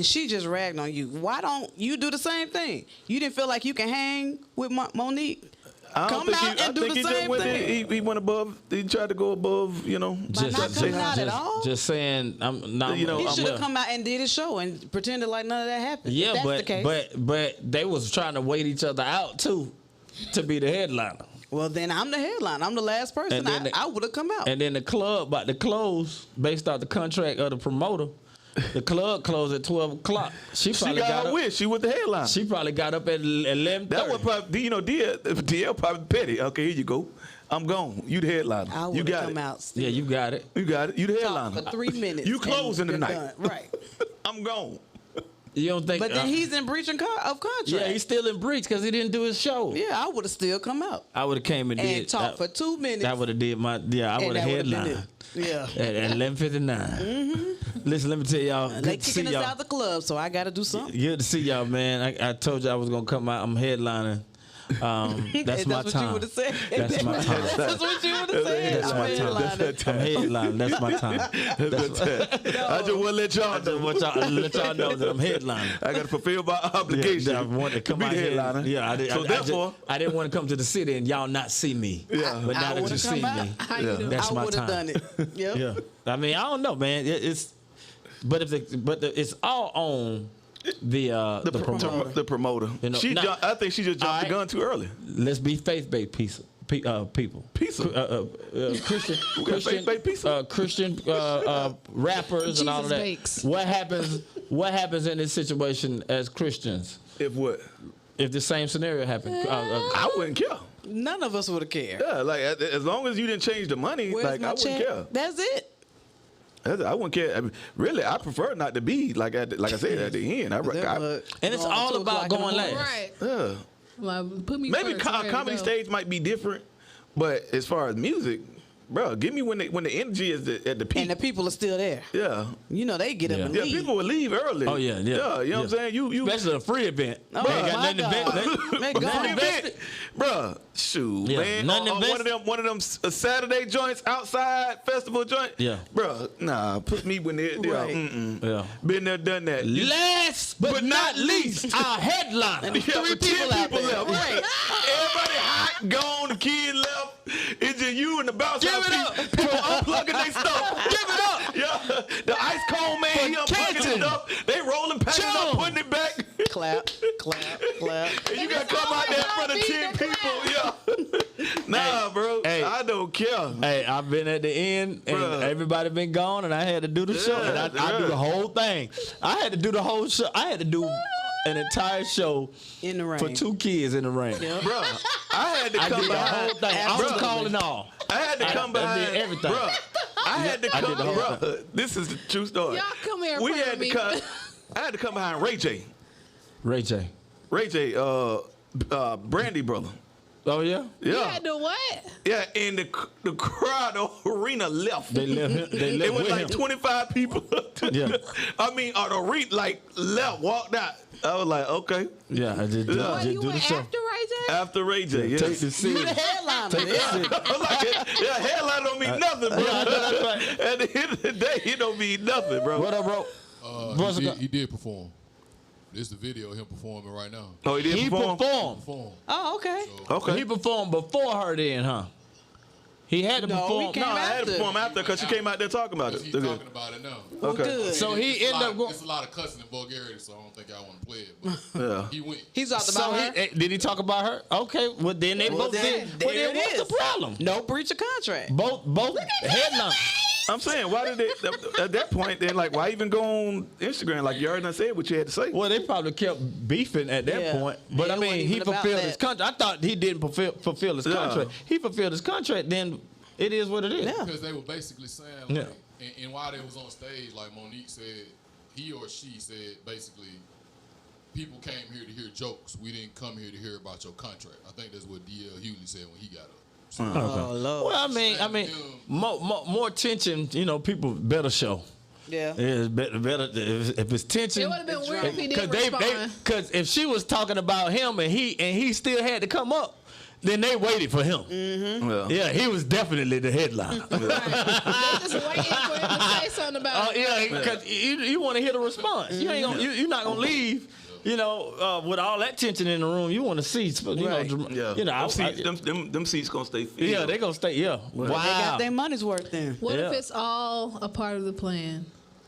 She just ragged on you. Why don't you do the same thing? You didn't feel like you can hang with Monique. I don't Come think out he, and do the just same went thing. He went above. He tried to go above. You know, By not coming out at all? Just saying, I'm not. You know, He I'm should have well. come out and did his show and pretended like none of that happened. Yeah, if that's the case. but they was trying to wait each other out too, to be the headliner. Well, then I'm the headline. I'm the last person. And then I would have come out. And then the club about to close based off the contract of the promoter. The club closed at 12 o'clock. She She probably got got her up. wish. She was the headline. She probably got up at 11:30. That was probably, you know, DL probably petty. Okay, here you go. I'm gone. You the headliner. I You would have got come it. out. Still. Yeah, you got it. You got it. You the Talk headliner. for 3 minutes. You closing and tonight. you're done. Right. I'm gone. You don't think? But then he's in breach of contract. yeah, he's still in breach because he didn't do his show. Yeah, I would have still come out I would have came and and did talked for 2 minutes. That would have did my. Yeah, I and would have that would've been headlined. it. Yeah. At 11:59. Listen, let me tell y'all. They Good to see kicking us y'all. out the club, so I got to do something. Good to see y'all, man. I told you I was gonna come out. I'm headlining. That's my what time. you would have said. That's my time. That's what you would have said. That's I'm my time. headlining. I'm headlining. That's my time. I just want to let y'all I just know. want y'all let y'all know that I'm headlining. I got to fulfill my obligation. Yeah, I want to come be out the here. headliner. Yeah, So therefore, I didn't want to come to the city and y'all not see me. Yeah. But now I that you would've see come me, How you do? that's I my would have time. done it. Yep. Yeah, I mean, I don't know, man. It's all on the promoter. the promoter. You know, I think she just jumped the Alright. gun too early. Let's be faith-based people. Pizza. Christian, faith-based pizza? Christian rappers and all of Jesus that. bakes. What happens in this situation as Christians If what? if the same scenario happened? I wouldn't care. None of us would have cared. Yeah, like as long as you didn't change the money, Where's like my I wouldn't check? care. That's it. I wouldn't care. I mean, really, I prefer not to be like I said at the end. That would And it's go on all 2 about o'clock in the going morning. last. Right. yeah. Like, put me Maybe first. I'm ready to comedy go. stage might be different, but as far as music, bro, give me when the energy is at the peak. And the people are still there. yeah. You know, they get up Yeah. and Yeah, leave. people would leave early. Oh yeah. Yeah, you know what I'm saying? You Especially a free event. Oh, They ain't got my nothing to God. bet. Man, Nothing God. to invest. Bruh, shoot, Yeah, man. nothing One of them Saturday joints, outside festival joint. Yeah. Bruh, nah, put me when they're Right. Yeah. Been there, done that. Last but not least, our headliner. And Yeah, 3 but people 10 out there. left. Right. Everybody hot, gone, the kid left. It's just you and the bounce Give house it up. people unplugging their stuff. Give it up. Yeah, the ice cold man, he unplugging Canton. his stuff. They rolling, packing up, Jones. putting it back. Clap, clap, clap. And you gotta come out there in front of 10 people. Yeah. Nah, bro. Hey. I don't care. Hey, I've been at the end and Bruh. everybody been gone and I had to do the show and I do yeah. the whole thing. I had to do the whole show. I had to do an entire show In the rain. for 2 kids in the rain. Bro, I had to I come did the behind. whole thing. I was Absolutely. calling all. I had to come I behind did everything. Bro, I had to I come did the whole bro. thing. This is the true story. Y'all come here in We front had of to me. come. I had to come behind Ray J. Ray J. Ray J. Brandy brother. Oh yeah? You Yeah, had to what? yeah. And the crowd, the arena left. They left him. They left It was with like him. 25 people. Yeah. I mean, the arena like left, walked out. I was like, okay. Yeah, I did, Yeah. What, did you do the went show. after Ray J? After Ray J. Yeah. Take the You city. the headliner. Take the Yeah. city. I'm like, yeah, headline don't mean nothing, bro. Yeah, I know that's right. At the end of the day, it don't mean nothing, bro. What up, bro? What's it He did perform. This is the video of him performing right now. Oh, he did He perform? performed. Perform. Oh, okay. Okay. He performed before her then, huh? He had to No, perform. he came No, I had to after. perform after because she came out there talking about He's it. talking about it now. Well, Okay. good. So he It's a ended lot- up going. It's a lot of cussing and vulgarity, so I don't think I want to play it. But Yeah. he went. He talked So about her. did he talk about her? Okay, well then they both then- did. there Well then it what's is. the problem? No breach of contract. Both headliners. I'm saying, why did they, at that point, then, like, why even go on Instagram? Like, you already done said what you had to say. Well, they probably kept beefing at that Yeah. point. But Yeah, I it mean, wasn't he even about fulfilled his that. contract. I thought he didn't fulfill his Yeah. contract. He fulfilled his contract. Then it is what it is. Yeah. Because they were basically saying, Yeah. like, and while they was on stage, like Monique said, he or she said, basically, people came here to hear jokes. We didn't come here to hear about your contract. I think that's what D.L. Hughley said when he got up. So, Oh, Lord. Well, I mean, more tension. You know, people better show. Yeah. It's better if it's tension. It would have been weird if he didn't Because respond. because if she was talking about him and he still had to come up, then they waited for him. Well, Yeah, he was definitely the headline. They just waiting for him to say something about it. Yeah, because you want to hear the response. You ain't gonna, you're not gonna leave. You know, with all that tension in the room, you want to see. You Right. know, yeah. you know, them seats gonna stay filled. yeah, they gonna stay. Yeah, wow. They got their money's worth then. What if Yeah. it's all a part of the plan?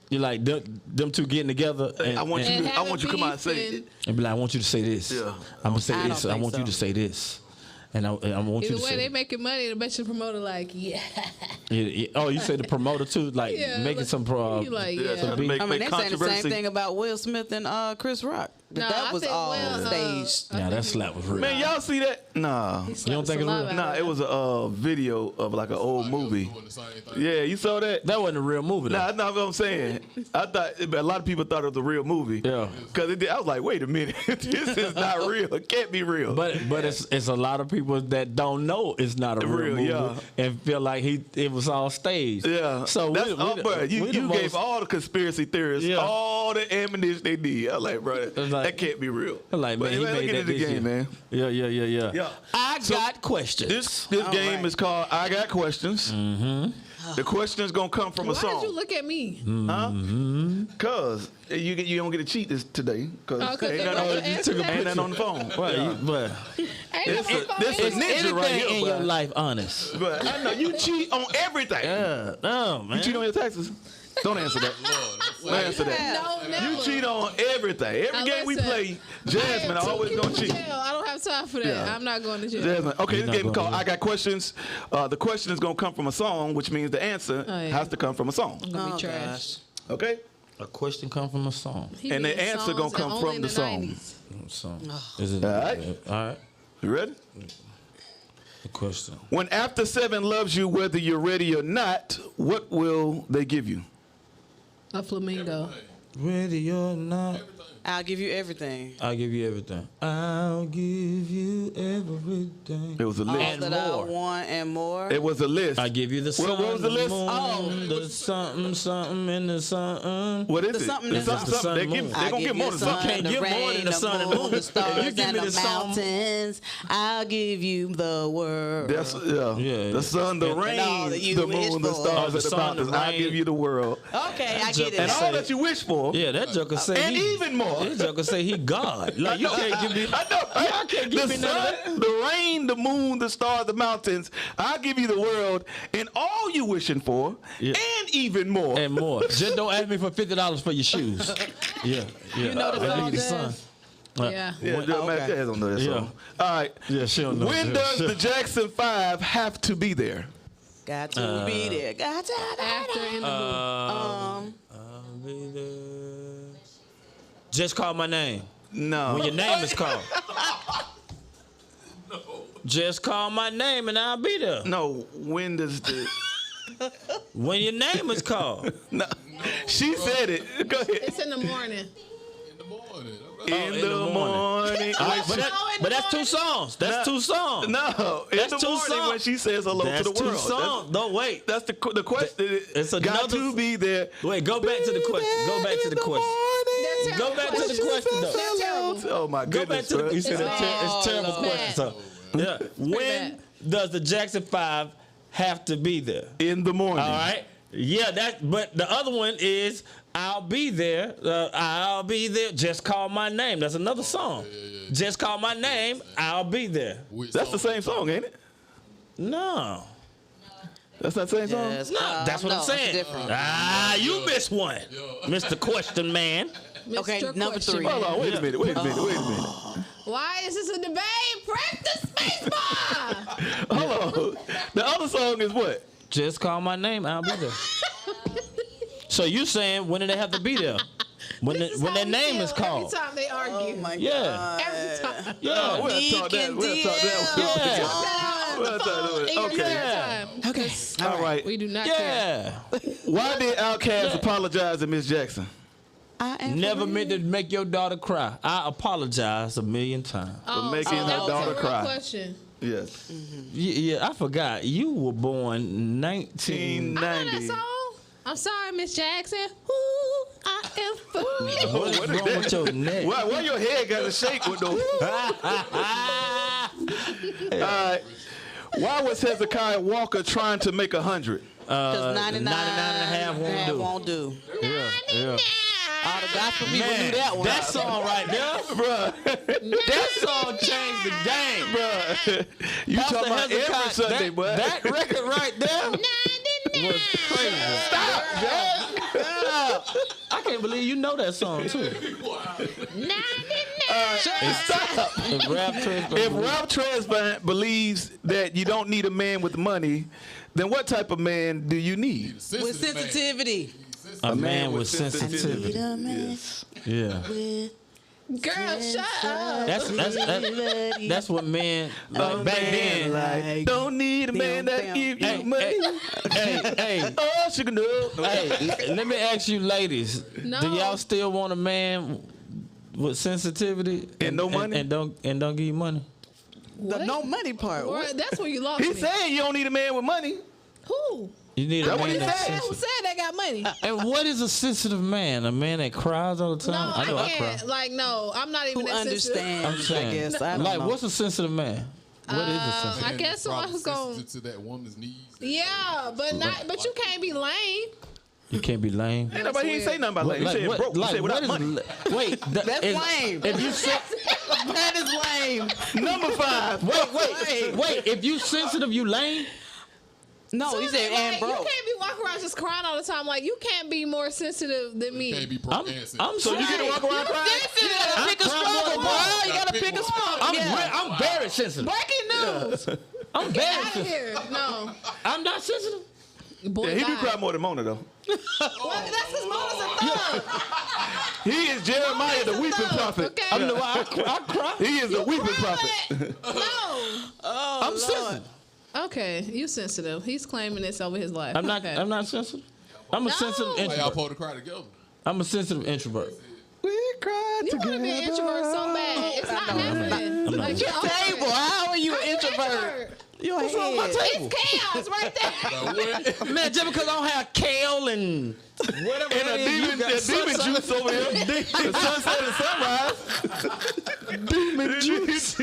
You like them two getting together. And, I want you. And I want you to come out and say having it. and be like, I want you to say this. Yeah. I'm gonna say I this. don't I think want you so. to say this. And I want Either you to way, say. they making money. The bet your promoter like, yeah. Yeah. Oh, you say the promoter too, like Yeah, making like- some. you like, yeah. trying to beat. make, I mean, make they saying the same controversy. thing about Will Smith and Chris Rock. No, That I was think all Will, staged. Yeah, that slap was real. Man, y'all see that? Nah. He You don't think it's real? Nah, it was a video of like an old movie. Doing the same thing. Yeah, you saw that? That wasn't a real movie. Though. Nah, that's not what I'm saying. I thought a lot of people thought it was a real movie. Yeah. Cause I was like, wait a minute, this is not real. It can't be real. But it's a lot of people that don't know it's not a real Real, movie yeah. and feel like it was all staged. yeah. So that's all, bro. You the gave most- all the conspiracy theorists Yeah. all the ammunition they need. I was like, bro, like- that can't be real. I'm like, But man, he let's made get that into the this game, year. man. Yeah. Yeah. I got questions. This game right. is called I Got Questions. Mm-hmm. The question's gonna come from a Why song. did you look at me? Huh? Cause you don't get to cheat this today. Cause Oh, 'cause ain't they nothing wrote on- the answer down. ain't nothing on the phone. But This is is ninja right anything here, in your boy. life honest? But I know you cheat on everything. Yeah. No, man. You cheat on your taxes. Don't answer that. Don't answer that. No, never. You cheat on everything. Every Now game we listen, play, Jasmine I am always taking gonna you to cheat. jail. I don't have time for that. Yeah. I'm not going to jail. Jasmine. Okay, You're this not game is called going I Got Questions. The question is gonna come from a song, which means the answer Oh, yeah. has to come from a song. I'm gonna be Oh, trash. gosh. Okay? A question come from a song. He And the made answer songs gonna come only from in the song. 90s. So, is it All right. All right. You ready? The question. When After 7 loves you, whether you're ready or not, what will they give you? A flamingo. Ready or not, I'll give you everything. I'll give you everything. I'll give you everything. It was a All list. that I want and more. It was a list. I give you the sun, What was the list? moon, the something, and the something. What is The it? something The is something, the something. sun, moon. They gonna give more than something. Can't give more than the sun and moon. the stars If you give and me the the song- mountains. I'll give you the world. That's Yeah. The sun, the And rain, all that you the wish moon, the for. stars, Oh, the and the sun, mountains. the I'll rain. give you the world. Okay, I get it. And now. all that you wish for. Yeah, that joker say And he, even more. That joker say he God. Like you can't give me. I know. Right? I can't give the me none of sun, the rain, the moon, the stars, the mountains. I'll give you the world and all you wishing for, Yeah. and even more. And more. Just don't ask me for $50 for your shoes. Yeah. You know the I song, need the Jazz? sun. Yeah. yeah, okay. Matt Jazz don't know that Yeah. song. All right. Yeah, she don't know. When Yeah, does she- the Jackson 5 have to be there? Got to be there. Got to After in the I'll be there. Just call my name. No. When your name is called. Just call my name and I'll be there. No. When does the? When your name is called. No. She said it. Go ahead. It's in the morning. In the morning. In in the the morning. All right, but that's two songs. That's two songs. No, in That's the two morning songs. when she says hello That's to the two world. songs. No, wait. That's the question. It's got another- to be there. Wait, go back to the question. Go back to the question. Go back to the question, though. That's terrible. Oh my Go back goodness, to the. bro. You said bad. it's terrible It's question. bad. So, yeah. When bad. does the Jackson 5 have to be there? In the morning. All right. Yeah, that. But the other one is I'll be there. I'll be there. Just call my name. That's another song. Just call my name. I'll be there. That's the same song, ain't it? No. That's not the same song. Yes, No, that's what no, I'm it's saying. different. You missed one, Mr. Question Man. Okay, Mr. number Question 3. Hold on, wait a minute. Wait a minute. Why is this a debate? Practice spacebar. Hold on. The other song is what? Just call my name. I'll be there. So you saying when do they have to be there? When This is when how their we name feel is called. Every time they argue. Oh my Yeah. God. Every time. Yeah. We'll talk that. We'll talk that. Yeah. We'll talk that. Okay. Yeah. Okay. All right. We do not care. Yeah. Why did Outkast apologize to Miss Jackson? I am Never for meant to make your daughter cry. I apologize 1,000,000 times. Oh, making her that was daughter a real cry. question. Yes. Yeah, I forgot. You were born 19. I know that 1990. song. I'm sorry, Miss Jackson. Ooh, I am for you. What is wrong with your neck? Why your head got to shake with those? All right. Why was Hezekiah Walker trying to make 100? Because 99 and a half won't do. Yeah. All the gospel people Man, knew that one. that song right there, Bruh. that song changed the game, Bruh. You talking about every Sunday, boy. That record right there was crazy. Stop, Jay. I can't believe you know that song too. Stop. If Ralph Tresvant believes that you don't need a man with money, then what type of man do you need? With sensitivity. A man with I need sensitivity. a man Yeah. with Girl, shut up. That's what men like back then. Like, don't need a man that give you money. Hey, Oh, sugar no. hey, let me ask you ladies. No. Do y'all still want a man with sensitivity And no money? and don't give you money? the no money part. Or that's where you lost He me. said you don't need a man with money. Who? You need a That's what man he that's said. Who sensitive. said they got money? And what is a sensitive man? A man that cries all the No, time? I know I cry. can't. Like, no, I'm not even Who that sensitive. understands? I'm saying. I guess I don't Like, know. what's a sensitive man? What is a sensitive? I Man, guess someone probably who's going. sensitive to that woman's needs. Yeah, but you can't be lame. You can't be lame. Ain't nobody he ain't say nothing about lame. He said what, broke. He said without what is money. wait, That's lame. If you said, That is lame. Number 5. wait, if you sensitive, you lame. No, he said Like, and you broke. can't be walking around just crying all the time. Like, you can't be more sensitive than me. You can't be broke and sensitive. I'm So you get to walk around crying? You gotta pick a struggle, bro. You gotta pick a struggle. I'm very sensitive. Breaking news. I'm Get very out of sensitive. here. No. I'm not sensitive. Boy, Yeah, he do died. cry more than Mona though. Well, that's because Mona's a thug. He is Jeremiah the weeping prophet. Okay. I'm the I cry. He is the weeping prophet. No. I'm sensitive. Okay, you sensitive. He's claiming this over his life. I'm not. Okay. I'm not sensitive. I'm a sensitive Why y'all introvert. supposed to cry together? I'm a sensitive introvert. We cried You want to be an introvert so bad. It's not happening. Like, you're over Table. it. How are you How an you introvert? Your head. It's chaos right there. Man, just because I don't have kale and whatever And a that is, you demon, got a demon juice over here. The sunset and sunrise. Demon juice.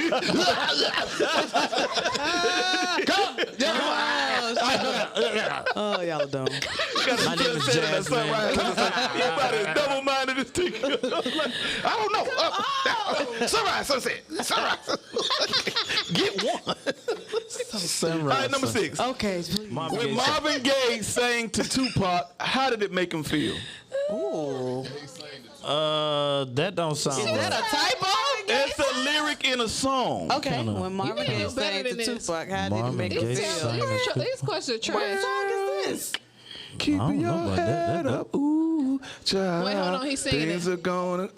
Oh, y'all dumb. My name is Jasmine. Everybody is double-minded as thing. I don't know. Sunrise, sunset, sunrise. Get one. All right, number 6. Okay, please. When Marvin Gaye sang to Tupac, how did it make him feel? Ooh. That don't sound Is that right. a typo? It's a lyric in a song. Okay, when Marvin Gaye know sang better to than this. Tupac, how did it Marvin make him Gaye feel? sang These questions are trash. What song is this? Keep I don't your know about that. head up, ooh, child. Wait, hold on, he's singing Things it. are gonna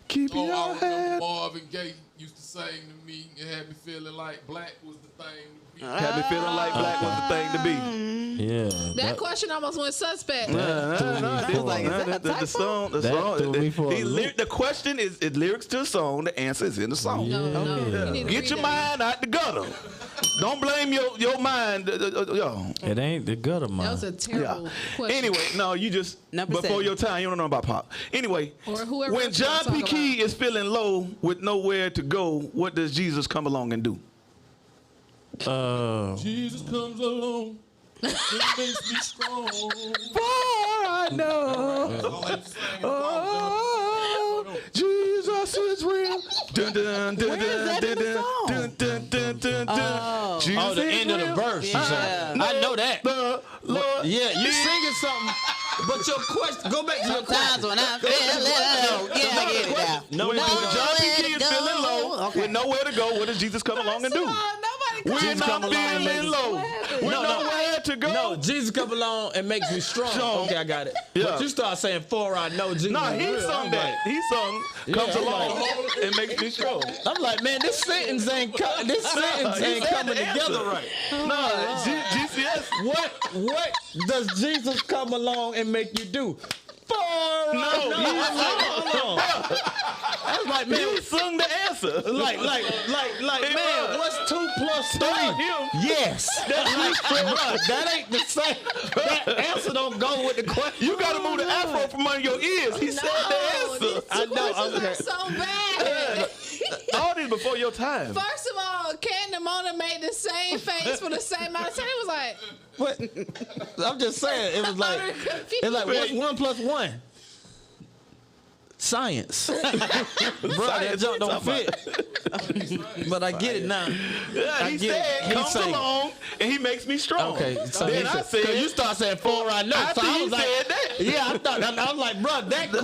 keep Oh, your I remember head. Marvin Gaye used to sing to me and had me feeling like black was the thing to be. Had me feeling like black was the thing to be. Yeah. That question almost went suspect. The song. That threw me for a loop. The question is lyrics to a song. The answer is in the song. No, you need to Get read your that. mind out the gutter. Don't blame your mind. Yo. It ain't the gutter, That man. was a terrible question. Anyway, no, you just Number before 7. your time. You don't know about pop. Anyway, Or whoever when else you John wanna P. talk Key about. is feeling low with nowhere to go, what does Jesus come along and do? Jesus comes along. It makes me strong. For I know. That's all I used to sing in the Oh, Jesus is real. Dun, dun, dun, Where is that in the dun, song? dun, dun, dun, dun, dun. Jesus Oh, the is end of the real. verse. you said. I know that. The Lord Yeah, you is- singing something, but your question. Go back to your Sometimes question. when I feel low. Yeah, I get it now. No, When no, John P. Key is go. feeling low, Okay. with nowhere to go, what does Jesus come along and do? Nobody We're Jesus come not along and make feeling us- low. With No, no. nowhere to go. No, Jesus come along and makes me strong. Strong. Okay, I got it. Yeah. But you start saying, for I know Jesus. No, is he real. sung I'm that. He sung, comes I'm along and makes me strong. I'm like, man, this sentence ain't He said coming the answer. together right. No, GCS. What does Jesus come along and make you do? For No, hold on. I was like, man, He sung the answer. like, man, what's 2 plus 3? Him. Yes. That's like, bruh, that ain't the same. That answer don't go with the question. You gotta move the afro from under your ears. He said the answer. I know. Questions are so bad. All these, before your time. First of all, Canton and Mona made the same face for the same amount of time. It was like, What? I'm just saying. It was like, what's 1 plus 1? Science. Bro, that joke don't fit. But I get it now. Yeah, he said, comes along and he makes me strong. Okay, so then I said, you start saying 4 I know. after So I he was like, said that. yeah, I was like, bro, that answer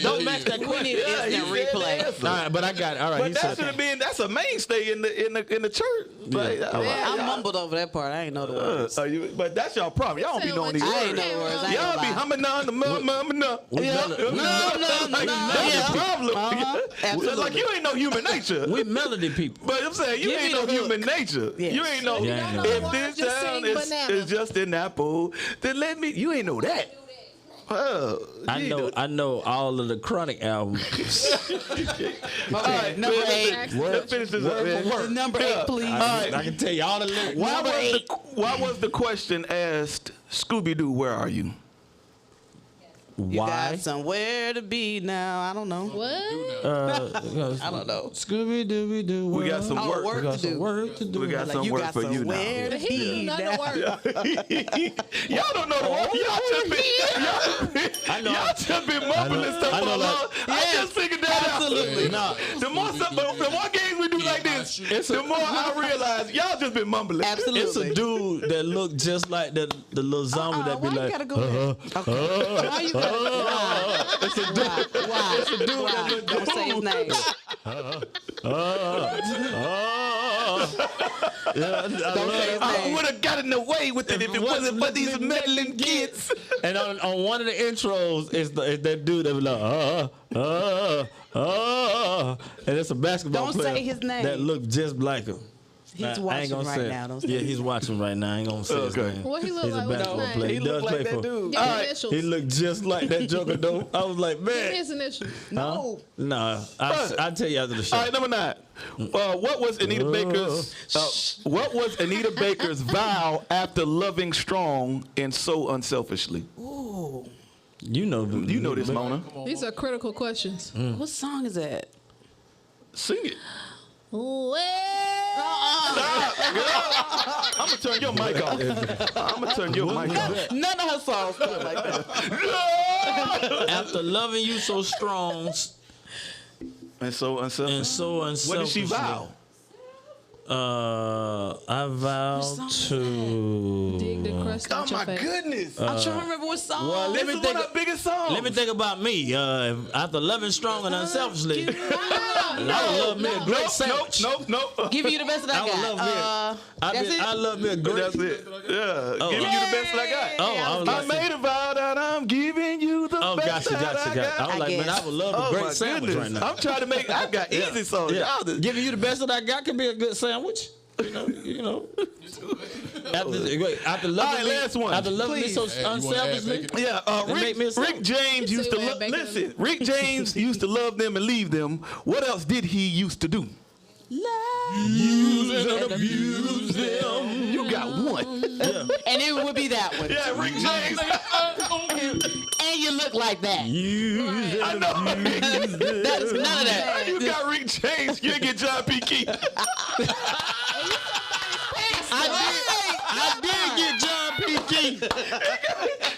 don't match that We question. need an instant replay. All right, but I got it. All right, But he that said should have been, that's a mainstay in the church. Like, I mumbled over that part. I ain't know the words. but that's y'all problem. Y'all don't be knowing these I ain't words. know the words. I ain't Y'all be gonna lie. humming on the mum. That's the problem. Absolutely. Like you ain't no human nature. we melody people. But I'm saying you Give ain't me no the human nature. Yes. You ain't no. Yeah, I know. If Words, this just town sing banana. is just an apple, then let me. You ain't know that. I know all of the Chronic albums. Okay, number 8. Let's finish this up, man. Number 8, please. I can tell you all the lyrics. Why was the question asked, Scooby-Doo, where are you? You Why? got somewhere to be now. I don't know. what? I don't know. Scooby Dooby Doo. We got some work. work We got to some do. work to do. We got Like, some you work got for you somewhere now. to He be do none of now. the work. Y'all don't know the work. Y'all just been mumbling stuff I for know a long. I just figured that Absolutely out. not. The more games we do like this, the more I realize y'all just been mumbling. Absolutely. It's a dude that look just like the little zombie that be why you like. gotta go there? Okay. Why you gotta It's a dude. Why? It's a dude that look. Don't say his name. Yeah, Don't say his I name. would have gotten away with it if it wasn't for these meddling kids. And on one of the intros is that dude that be like, and it's a basketball Don't player say his name. that look just like him. He's I ain't watching gonna right say it. now. Don't say Yeah, his he's name. watching right now. I ain't gonna say his Okay. name. What he look He's like? a What's his basketball name? player. He He look does like play that for. dude. Give All me right. initials. He looked just like that Joker though. I was like, Give me man. his initials. No. Nah, I'll tell you after the show. All right, number 9. What was Anita Baker's vow after loving strong and so unselfishly? You know this, Mona. These are critical questions. What song is that? Sing it. Well, I'm gonna turn your mic off. I'm gonna turn your mic off. None of her songs look like that. After loving you so strong And so unselfish. and so What unselfishly. did she vow? I vow to. dig the crust out your face. goodness. I'm trying to remember what song. Well, This is one of her biggest songs. Let me think about me. After loving strong and unselfishly, I would love me a great sandwich. Nope. Give you the best that I I would got. love That's it? I love me a great. That's it. Yeah. Giving you the best that I got. Oh, I was I like, made a vow that I'm giving you the best that I gotcha. got. I was like, man, I would love a Oh great my sandwich goodness. right now. I'm trying to make. I got easy songs. Yeah. Y'all just- Giving you the best that I got could be a good sandwich. You know. After loving All right, me, last one. After loving me so Hey, you wanna add unselfishly. bacon? Yeah, They make me a Rick sandwich. James used to So you love. add bacon Listen, Rick James used to love them and leave them. What else did he used to do? Use and abuse them. You got one. And it would be that one. Yeah, Rick James. And you look like that. I know. That is none of that. You got Rick James. You get John P. Key. I did get John P. Key.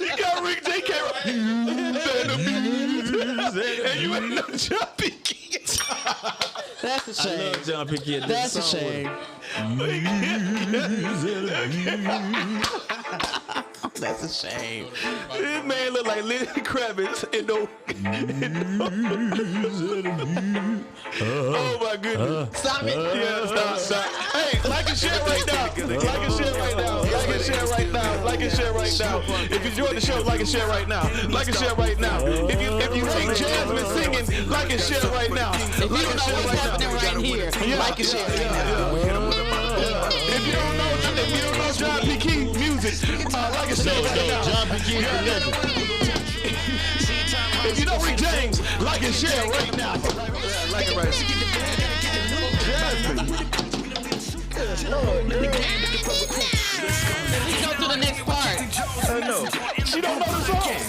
You got Rick J. And you ain't no John P. Key. That's a I shame. love John P. Key. That's a shame. That's a shame. This man look like Lenny Kravitz in no. Oh my goodness. Stop it. Yeah, stop. Hey, like and share right now. Like and share right now. Like and share right now. Like and share right now. If you enjoyed the show, like and share right now. Like and share right now. If you hate Jasmine singing, like and share right now. If you Like don't and know share what's right happening now. right here, like and share right now. If you don't know John P. Key music, like and share right now. John P. Key is the legend. If you know Rick James, like and share right now. Like it right. Jasmine. Good Lord, girl. Let's go to the next part. I know. She don't know the song.